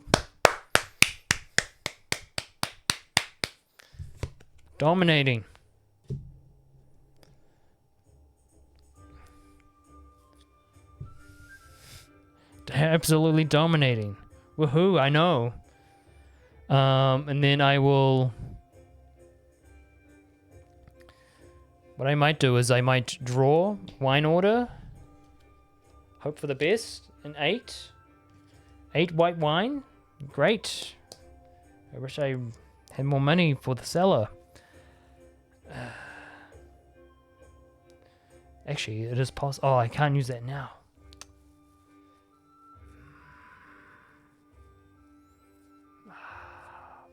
Dominating. Absolutely dominating. Woohoo, I know. And then I will... What I might do is I might draw wine order. Hope for the best. An 8. 8 white wine. Great. I wish I had more money for the cellar. Actually, it is possible. Oh, I can't use that now.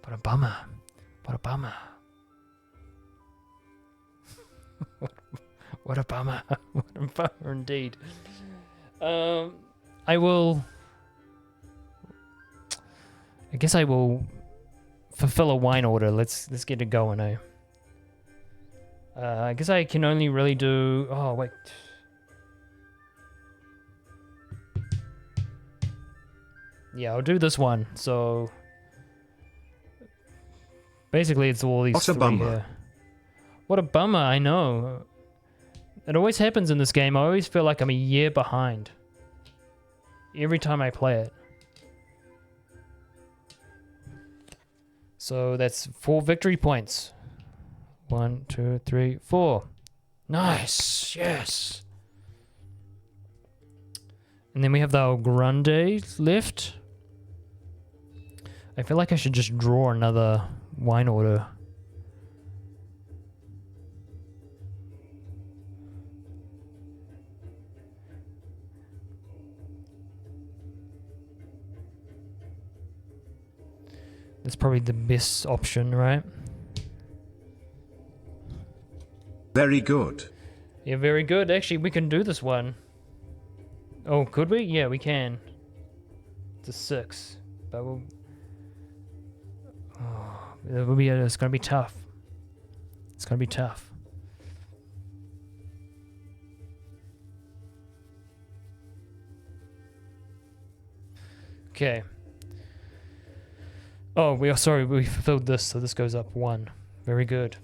What a bummer. What a bummer. What a bummer. What a bummer indeed. I will... I guess I will fulfill a wine order. Let's get it going, eh? I guess I can only really do... Oh, wait. Yeah, I'll do this one. So basically, it's all these What a three bummer. here. What a bummer! I know. It always happens in this game. I always feel like I'm a year behind. Every time I play it. So that's 4 victory points. 1, 2, 3, 4. Nice. Yes. And then we have the Grande left. I feel like I should just draw another wine order. That's probably the best option, right? Very good. Yeah, very good. Actually, we can do this one. Oh, could we? Yeah, we can. It's a 6. But we'll... Oh, it will be, it's going to be tough. It's going to be tough. Okay. Oh, we are sorry, we fulfilled this, so this goes up 1. Very good.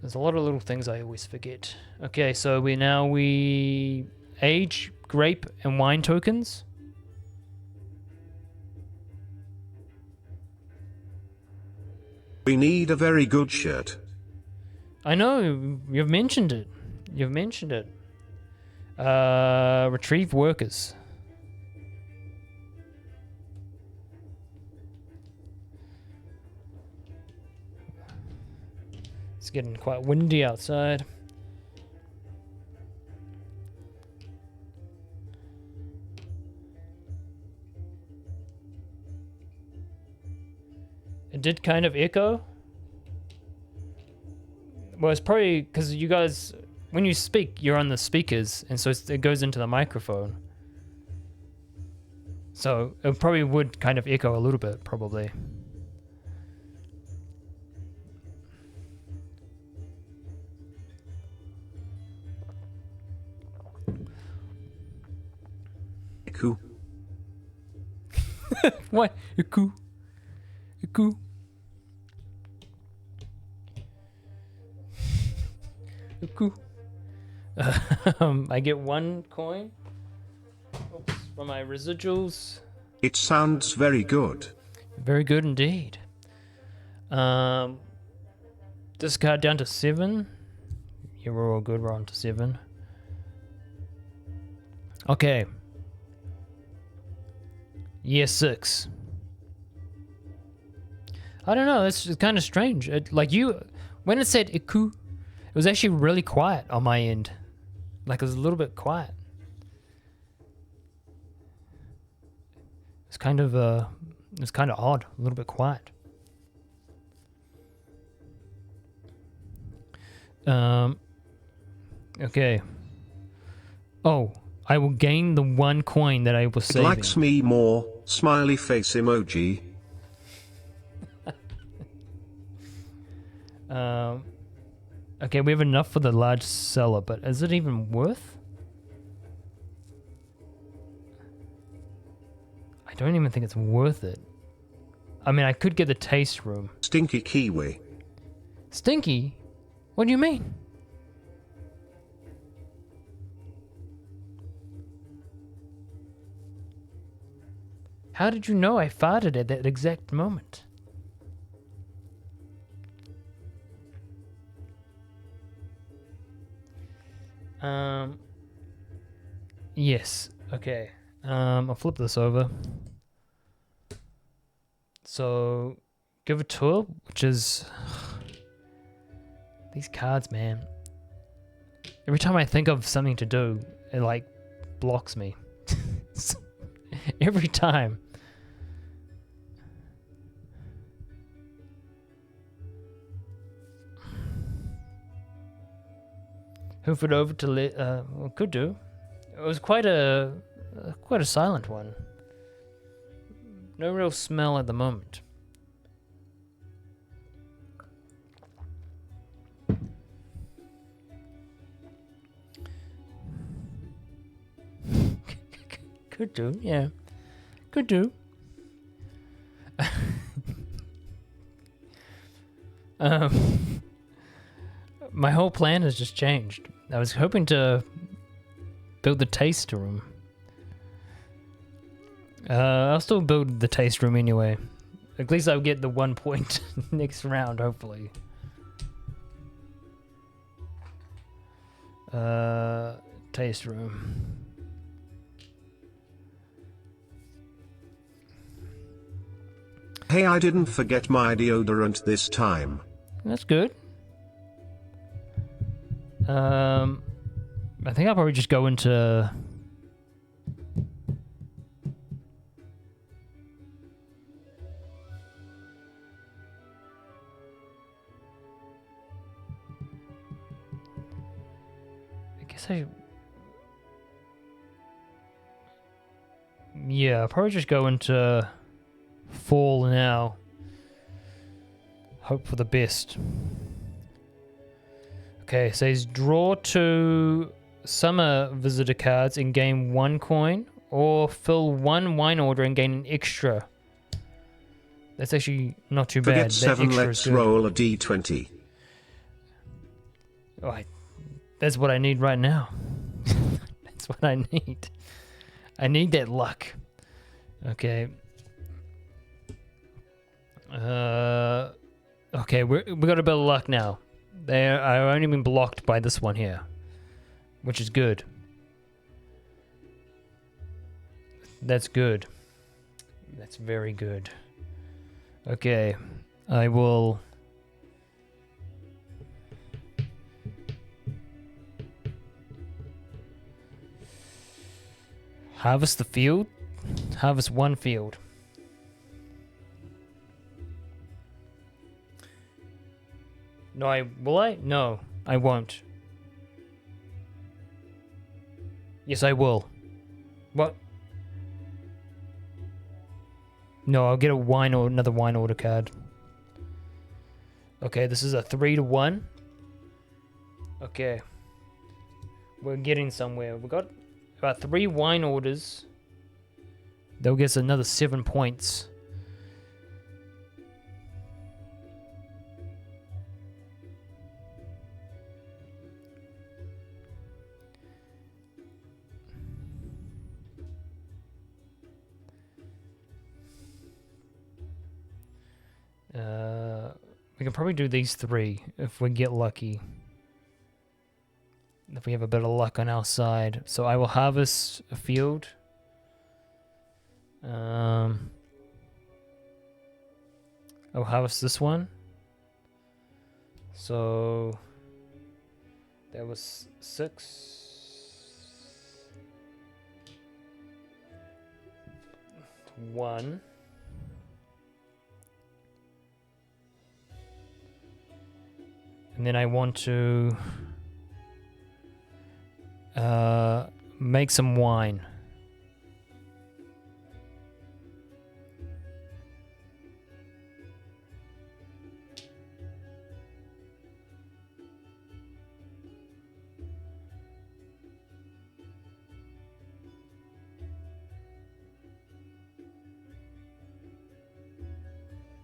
There's a lot of little things I always forget. Okay, so we age, grape, and wine tokens. We need a very good shirt. I know, you've mentioned it. You've mentioned it. Retrieve workers. It's getting quite windy outside. It did kind of echo. Well, it's probably because you guys, when you speak, you're on the speakers, and so it goes into the microphone. So it probably would kind of echo a little bit, probably. Cool. What? Iku. Iku. Iku. I get 1 coin. Oops, from my residuals. It sounds very good. Very good indeed. Discard down to 7. Yeah, we're all good. We're on to 7. Okay. Year 6. I don't know. It's kind of strange. When it said iku, it was actually really quiet on my end. Like it was a little bit quiet. It's kind of odd. A little bit quiet. Okay. Oh, I will gain the 1 coin that I was It saving. likes me more, smiley face emoji. Okay, we have enough for the large cellar, but is it even worth? I don't even think it's worth it. I mean, I could get the taste room. Stinky kiwi. Stinky? What do you mean? How did you know I farted at that exact moment? Yes. Okay. I'll flip this over. So, give a tour, which is these cards, man. Every time I think of something to do, it like blocks me. Every time. Hoof it over to well, could do. It was quite a silent one. No real smell at the moment. Could do, yeah. Could do. My whole plan has just changed. I was hoping to build the taste room. I'll still build the taste room anyway. At least I'll get the 1 point next round, hopefully. Taste room. Hey, I didn't forget my deodorant this time. That's good. I think I'll probably just go into... Yeah, I'll probably just go into fall now. Hope for the best. Okay, it says draw 2 summer visitor cards and gain 1 coin, or fill 1 wine order and gain an extra. That's actually not too bad. Forget 7, let's roll a d20. Oh, that's what I need right now. That's what I need. I need that luck. Okay. Okay, we got a bit of luck now. I've only been blocked by this one here, which is good. That's good. That's very good. Okay, I will... Harvest the field. Harvest 1 field. No, will I? No, I won't. Yes, I will. What? No, I'll get a wine or another wine order card. Okay, this is a 3-1. Okay. We're getting somewhere. We got about 3 wine orders. They'll get us another 7 points. We can probably do these 3 if we get lucky. If we have a bit of luck on our side. So I will harvest a field. I'll harvest this one. So that was 6. 1. And then I want to make some wine.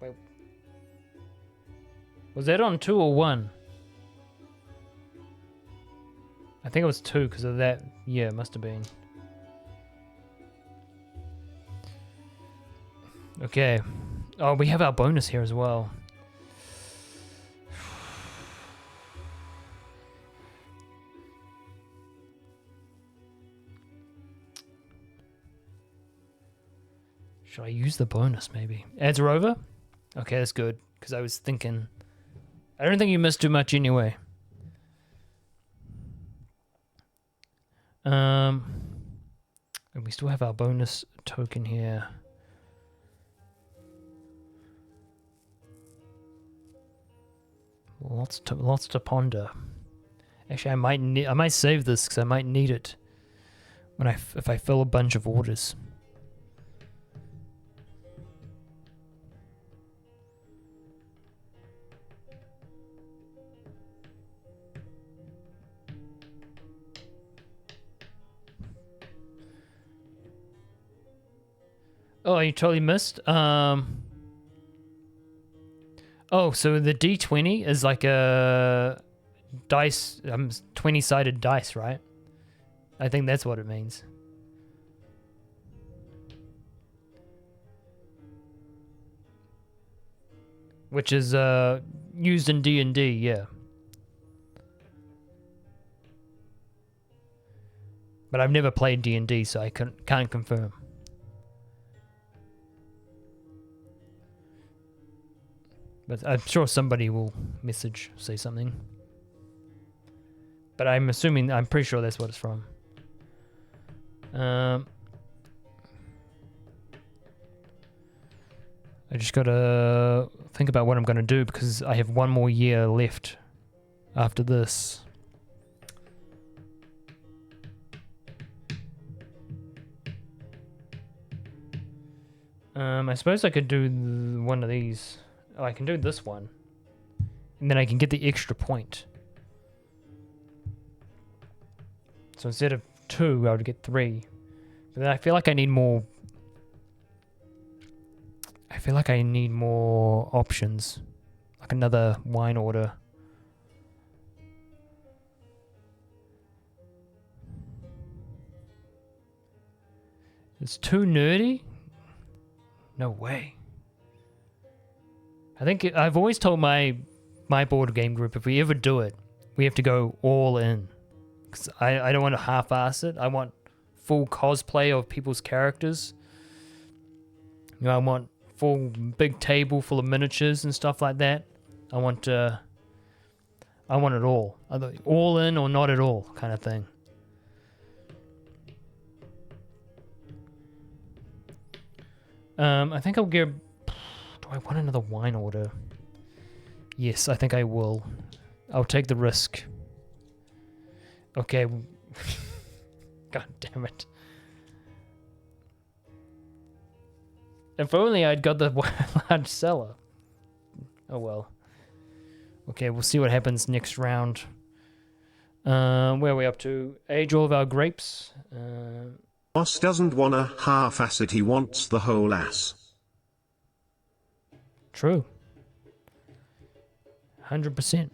Wait. Was that on 2 or 1? I think it was 2 because of that. Yeah, it must have been. Okay. Oh, we have our bonus here as well. Should I use the bonus maybe? Ads are over? Okay, that's good. Because I was thinking... I don't think you missed too much anyway. And we still have our bonus token here. Lots to ponder. Actually, I might save this because I might need it when if I fill a bunch of orders. Oh, you totally missed. Oh, so the D20 is like a dice, 20-sided dice, right? I think that's what it means. Which is used in D&D, yeah. But I've never played D&D, so I can't confirm. But I'm sure somebody will say something. But I'm pretty sure that's what it's from. I just gotta think about what I'm gonna do because I have one more year left after this. I suppose I could do one of these. Oh, I can do this one. And then I can get the extra point. So instead of 2, I would get 3. But then I feel like I need more... I feel like I need more options. Like another wine order. It's too nerdy? No way. I think I've always told my board game group, if we ever do it, we have to go all in. Because I don't want to half-ass it. I want full cosplay of people's characters. You know, I want full big table full of miniatures and stuff like that. I want it all. Either all in or not at all kind of thing. I think I'll give... Do I want another wine order? Yes, I think I will. I'll take the risk. Okay. God damn it. If only I'd got the large cellar. Oh well. Okay, we'll see what happens next round. Where are we up to? Age all of our grapes. Boss doesn't want a half-ass it, he wants the whole ass. True. 100%.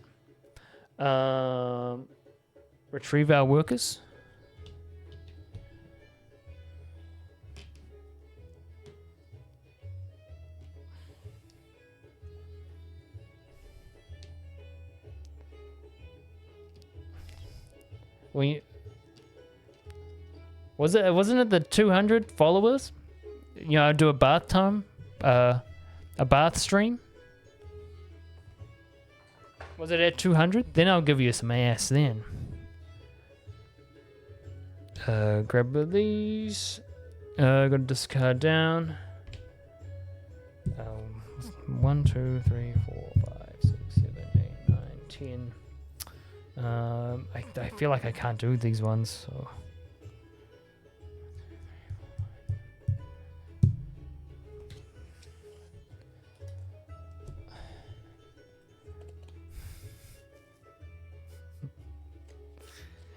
Retrieve our workers. Wasn't it the 200 followers? You know, I'd do a bath time, a bath stream. Was it at 200? Then I'll give you some ass then. Grab these. Gotta discard down. 1, 2, 3, 4, 5, 6, 7, 8, 9, 10. I feel like I can't do these ones, so.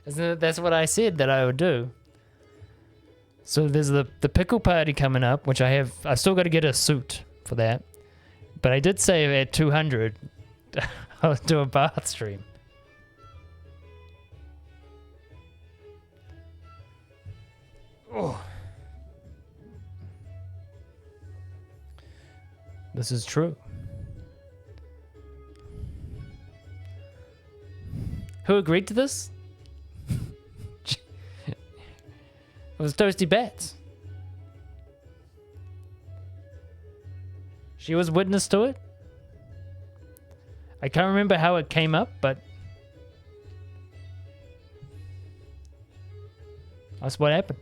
That's what I said that I would do. So there's the pickle party coming up, which I've still got to get a suit for that. But I did say at 200, I'll do a bath stream. Oh. This is true. Who agreed to this? It was Toasty Bats. She was witness to it. I can't remember how it came up, but that's what happened.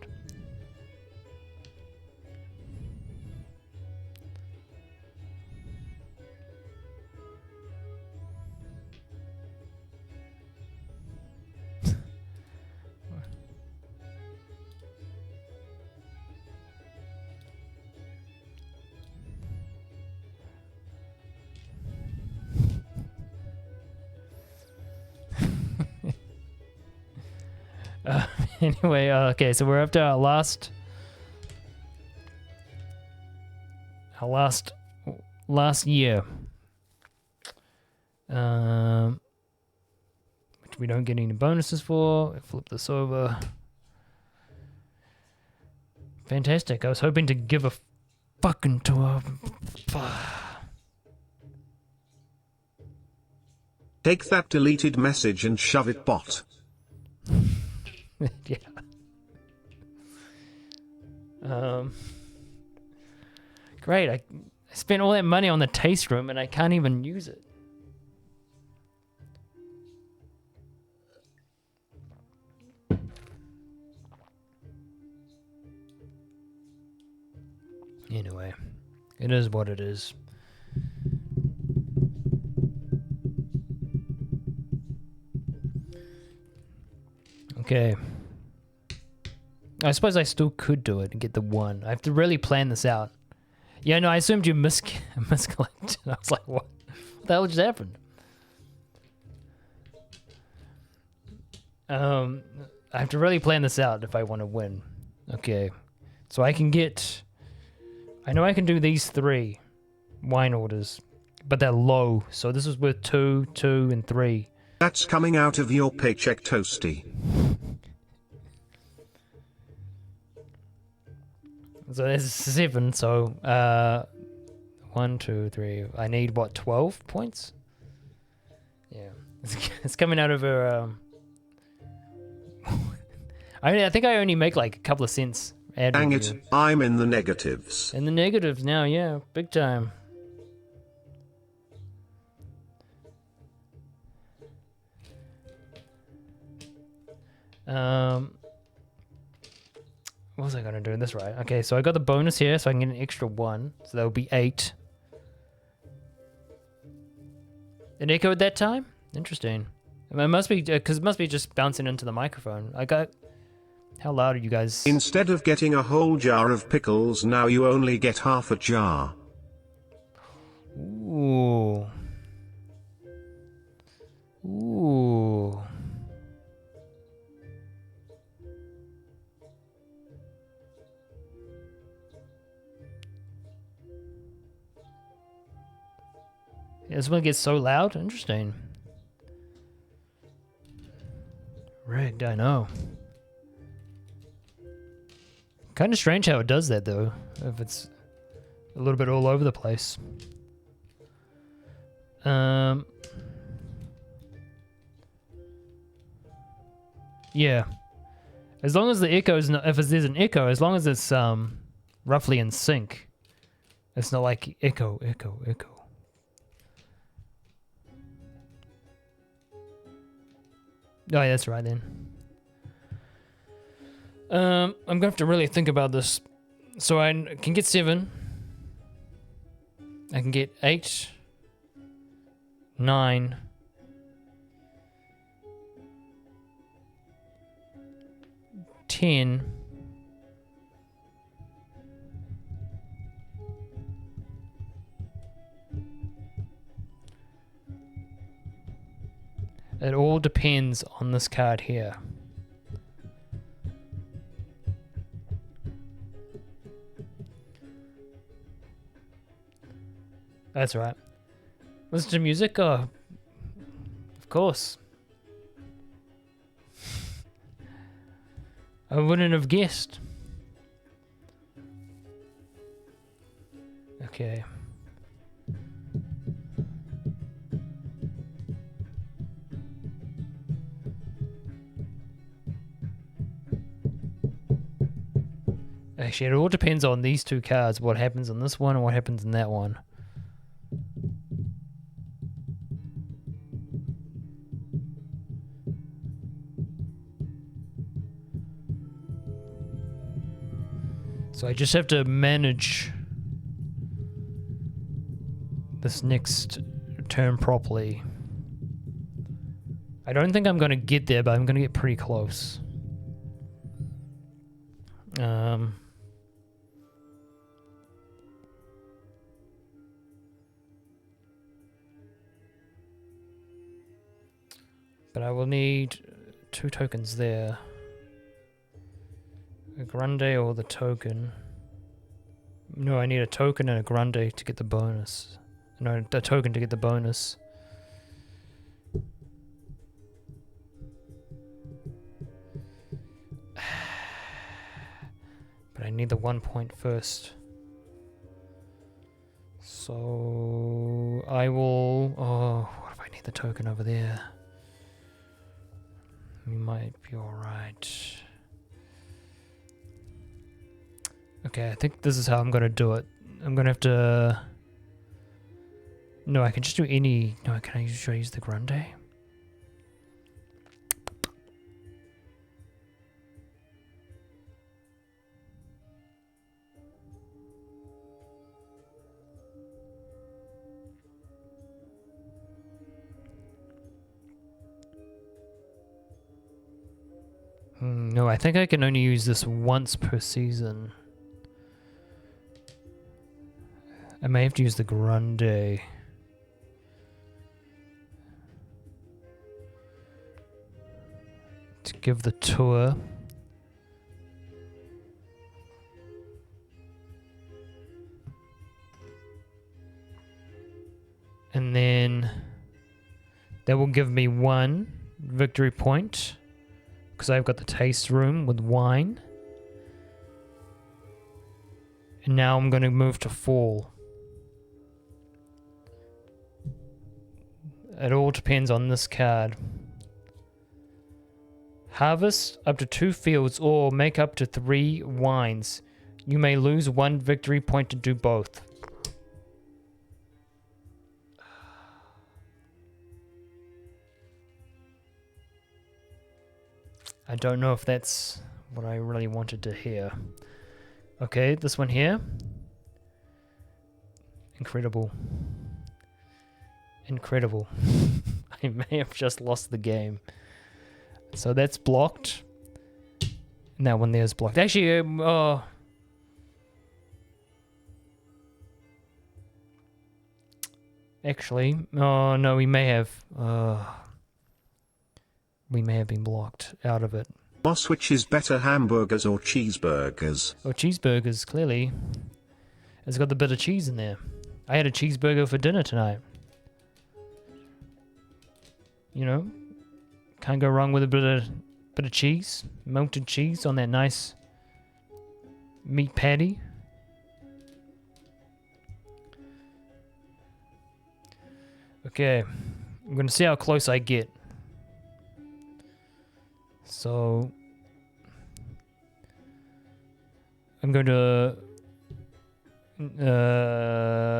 Anyway, okay, so we're up to our last Our last year. Which we don't get any bonuses for. Flip this over. Fantastic. I was hoping to give a fucking to a... Take that deleted message and shove it, bot. Yeah. Great. I spent all that money on the taste room and I can't even use it. Anyway, it is what it is. Okay. I suppose I still could do it and get the 1. I have to really plan this out. Yeah, no, I assumed you miscollected. I was like, what? What the hell just happened? I have to really plan this out if I want to win. Okay. So I can get... I know I can do these 3 wine orders, but they're low. So this is worth 2, 2, and 3. That's coming out of your paycheck, Toasty. So there's 7, so 1, 2, 3. I need what, 12 points? Yeah. It's coming out of her I think I only make like a couple of cents ad Dang revenue. it, I'm in the negatives. In the negatives now, yeah, big time. What was I gonna do this right? Okay, so I got the bonus here, so I can get an extra 1, so that would be 8. An echo at that time? Interesting. I mean, it must be because it must be just bouncing into the microphone. I got. How loud are you guys? Instead of getting a whole jar of pickles, now you only get half a jar. Ooh. Ooh. Yeah, this one gets so loud? Interesting. Rigged, I know. Kind of strange how it does that, though. If it's a little bit all over the place. Yeah. As long as the echo is not... If there's an echo, as long as it's roughly in sync. It's not like echo, echo, echo. Oh, yeah, that's right then. I'm gonna have to really think about this. So I can get 7. I can get 8, 9, 10. It all depends on this card here. That's right. Listen to music? Oh, of course. I wouldn't have guessed. Okay. Actually, it all depends on these 2 cards, what happens on this one and what happens in that one. So I just have to manage this next turn properly. I don't think I'm going to get there, but I'm going to get pretty close. But I will need 2 tokens there. A grande or the token. No, I need a token and a grande to get the bonus. No, a token to get the bonus. But I need the 1 point first. So I will... Oh, what if I need the token over there? We might be alright. Okay, I think this is how I'm gonna do it. I'm gonna have to... No, I can just do any... No, can I use the grande? No, I think I can only use this once per season. I may have to use the grande. To give the tour. And then that will give me 1 victory point. Because I've got the taste room with wine. And now I'm going to move to fall. It all depends on this card. Harvest up to 2 fields or make up to 3 wines. You may lose 1 victory point to do both. I don't know if that's what I really wanted to hear. Okay, this one here. Incredible. Incredible. I may have just lost the game. So that's blocked. And that one there's blocked. Actually, oh no, we may have been blocked out of it. Boss, which is better, hamburgers or cheeseburgers? Oh, cheeseburgers, clearly. It's got the bit of cheese in there. I had a cheeseburger for dinner tonight. You know, can't go wrong with a bit of cheese. Melted cheese on that nice meat patty. Okay, I'm gonna see how close I get. So I'm going to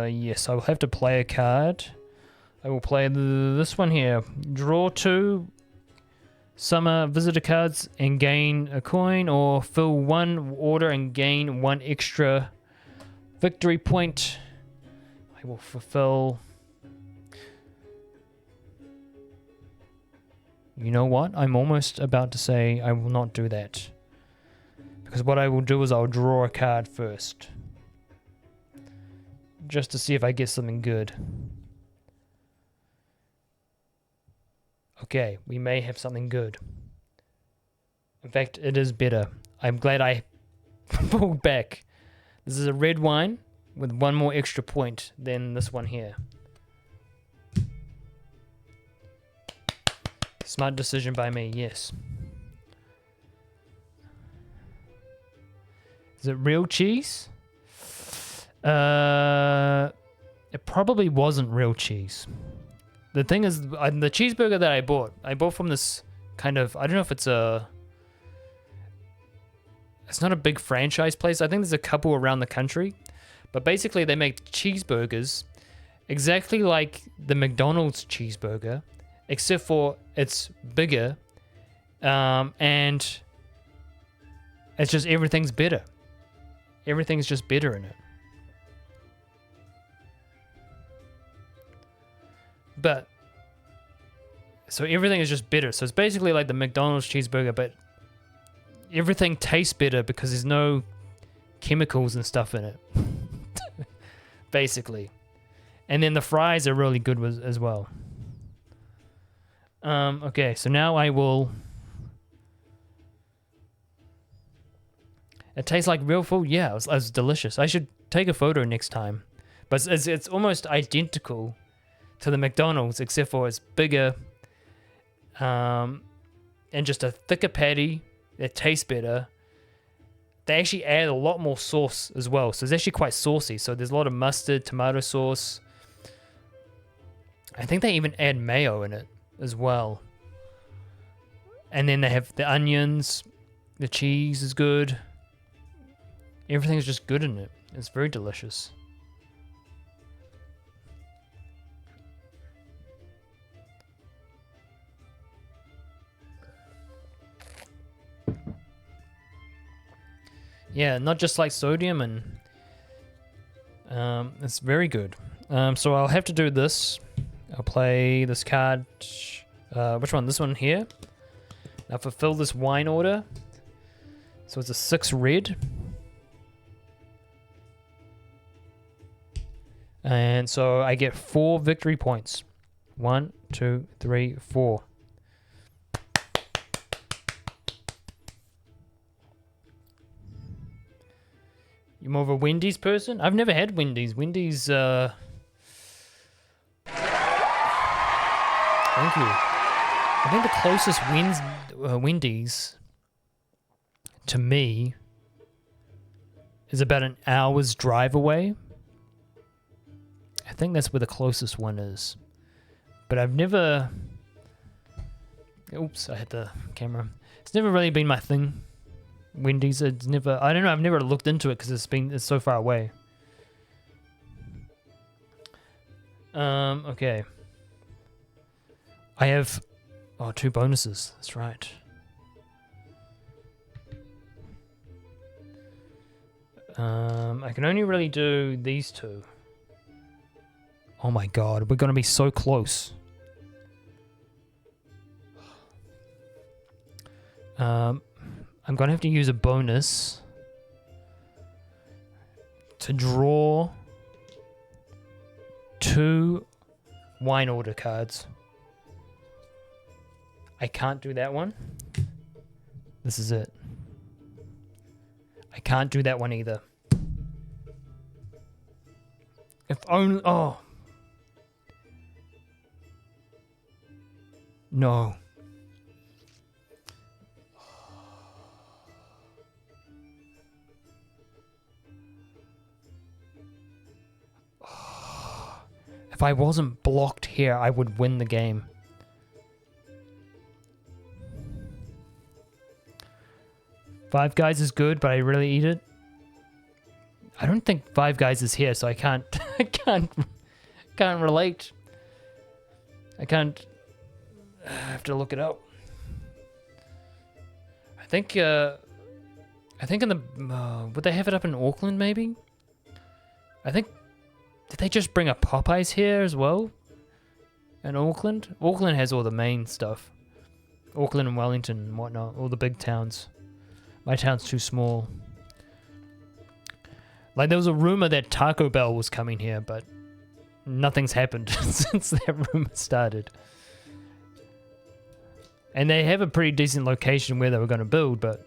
yes, I will have to play a card. I will play this one here. Draw 2 summer visitor cards and gain a coin, or fill 1 order and gain 1 extra victory point. I will fulfill... You know what? I'm almost about to say I will not do that. Because what I will do is I'll draw a card first. Just to see if I get something good. Okay, we may have something good. In fact, it is better. I'm glad I pulled back. This is a red wine with 1 more extra point than this one here. Smart decision by me, yes. Is it real cheese? It probably wasn't real cheese. The thing is, the cheeseburger that I bought from this kind of, I don't know if it's not a big franchise place. I think there's a couple around the country. But basically they make cheeseburgers exactly like the McDonald's cheeseburger, except for it's bigger, and it's just everything's better. Everything's just better in it. But, so everything is just better. So it's basically like the McDonald's cheeseburger, but everything tastes better because there's no chemicals and stuff in it. Basically. And then the fries are really good as well. Okay, so now I will... It tastes like real food? Yeah, it was delicious. I should take a photo next time. But it's almost identical to the McDonald's, except for it's bigger, and just a thicker patty that tastes better. They actually add a lot more sauce as well, so it's actually quite saucy. So there's a lot of mustard, tomato sauce. I think they even add mayo in it as well. And then they have the onions, the cheese is good. Everything is just good in it. It's very delicious. Yeah, not just like sodium, and it's very good. So I'll have to do this. I'll play this card. Which one? This one here. I'll fulfill this wine order. So it's a 6 red. And so I get 4 victory points. 1, 2, 3, 4. You're more of a Wendy's person? I've never had Wendy's. Wendy's, thank you. I think the closest Wendy's to me is about an hour's drive away. I think that's where the closest one is. But I've never... Oops, I hit the camera. It's never really been my thing. Wendy's, it's never... I don't know, I've never looked into it because it's so far away. Okay. I have... 2 bonuses. That's right. I can only really do these 2. Oh my god, we're gonna be so close. I'm gonna have to use a bonus to draw 2 wine order cards. I can't do that one. This is it. I can't do that one either. If only... Oh. No. If I wasn't blocked here, I would win the game. Five Guys is good, but I really eat it. I don't think Five Guys is here, so I can't can't relate. I have to look it up. I think in the would they have it up in Auckland maybe? I think, did they just bring a Popeyes here as well? In Auckland? Auckland has all the main stuff. Auckland and Wellington and whatnot, all the big towns. My town's too small. Like, there was a rumor that Taco Bell was coming here, but nothing's happened since that rumor started. And they have a pretty decent location where they were going to build, but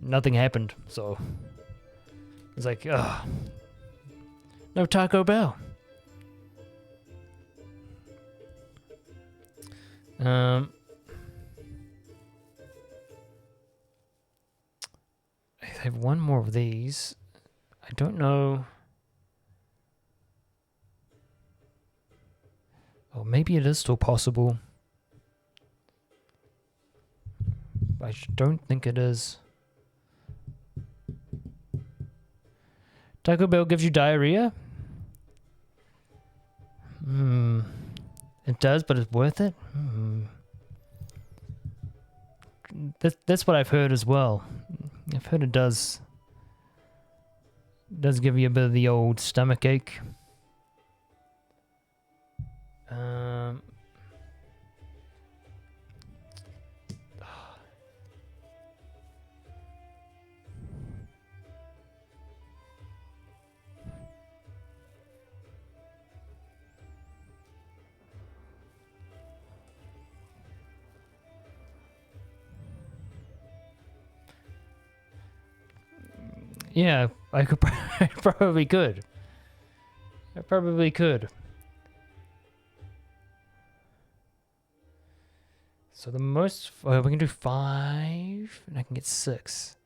nothing happened, so... It's like, ugh. No Taco Bell. I have one more of these. I don't know. Oh, maybe it is still possible. I don't think it is. Taco Bell gives you diarrhea? It does, but it's worth it? That's what I've heard as well. I've heard it does give you a bit of the old stomach ache. Yeah, I could probably could. I probably could. So the most we can do 5, and I can get 6.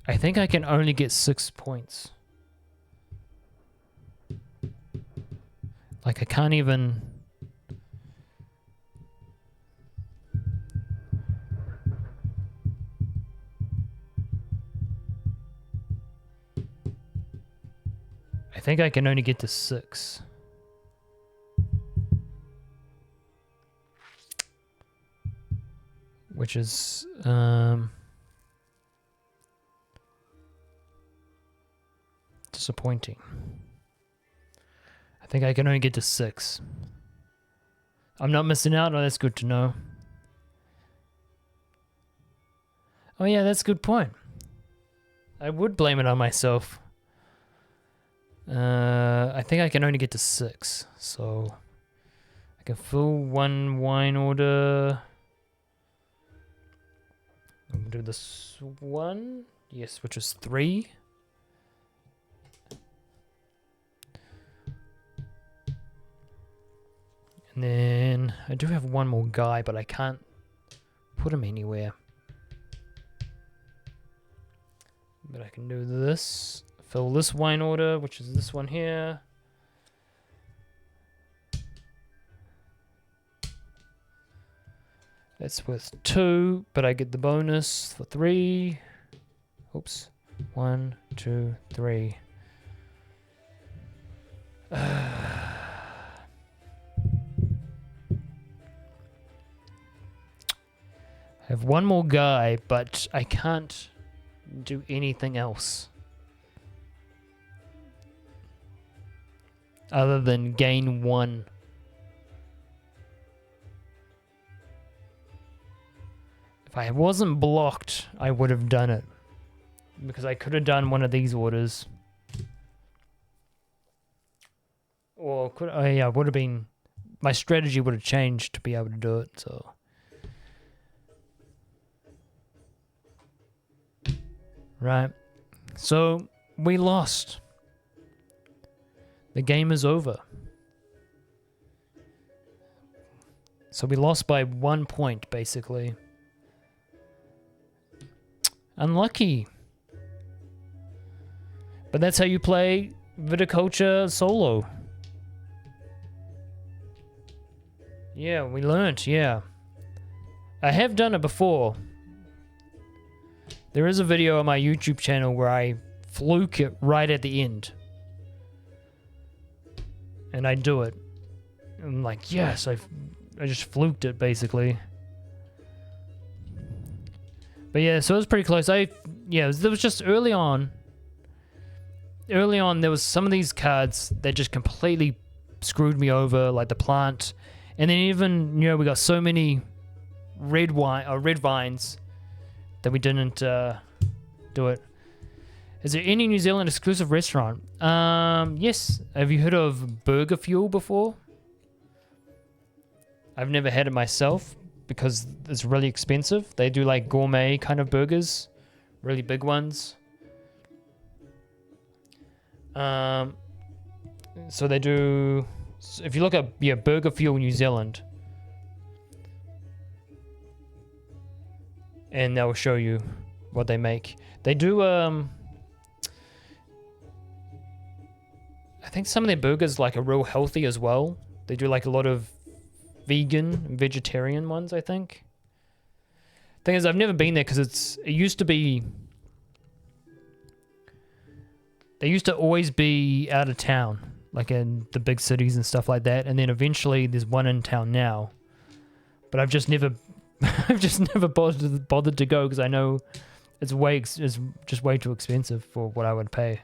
I think I can only get 6 points. Like I can't even. I think I can only get to 6. Which is disappointing. I think I can only get to 6. I'm not missing out. Oh, that's good to know. Oh yeah, that's a good point. I would blame it on myself. I think I can only get to 6, so I can fill 1 wine order. I'm gonna do this one, yes, which is 3. And then I do have one more guy, but I can't put him anywhere. But I can do this. Fill this wine order, which is this one here. That's worth 2, but I get the bonus for 3. Oops. 1, 2, 3. I have one more guy, but I can't do anything else. Other than gain 1. If I wasn't blocked, I would have done it. Because I could have done one of these orders. Or could yeah, would have been, my strategy would have changed to be able to do it, so. Right. So we lost. The game is over. So we lost by 1 point, basically. Unlucky. But that's how you play Viticulture Solo. Yeah, we learnt, yeah. I have done it before. There is a video on my YouTube channel where I fluke it right at the end. And I do it. I'm like, yes, I just fluked it, basically. But yeah, so it was pretty close. There was just early on, there was some of these cards that just completely screwed me over, like the plant. And then even, we got so many red vines that we didn't do it. Is there any New Zealand exclusive restaurant? Yes. Have you heard of Burger Fuel before? I've never had it myself because it's really expensive. They do like gourmet kind of burgers, really big ones. So they do. If you look up Burger Fuel New Zealand, and they'll show you what they make. They do I think some of their burgers are real healthy as well. They do like a lot of vegan and vegetarian ones, I think. Thing is, I've never been there because it used to be. They used to always be out of town, like in the big cities and stuff like that. And then eventually there's one in town now. But I've just never bothered to go because I know it's just way too expensive for what I would pay.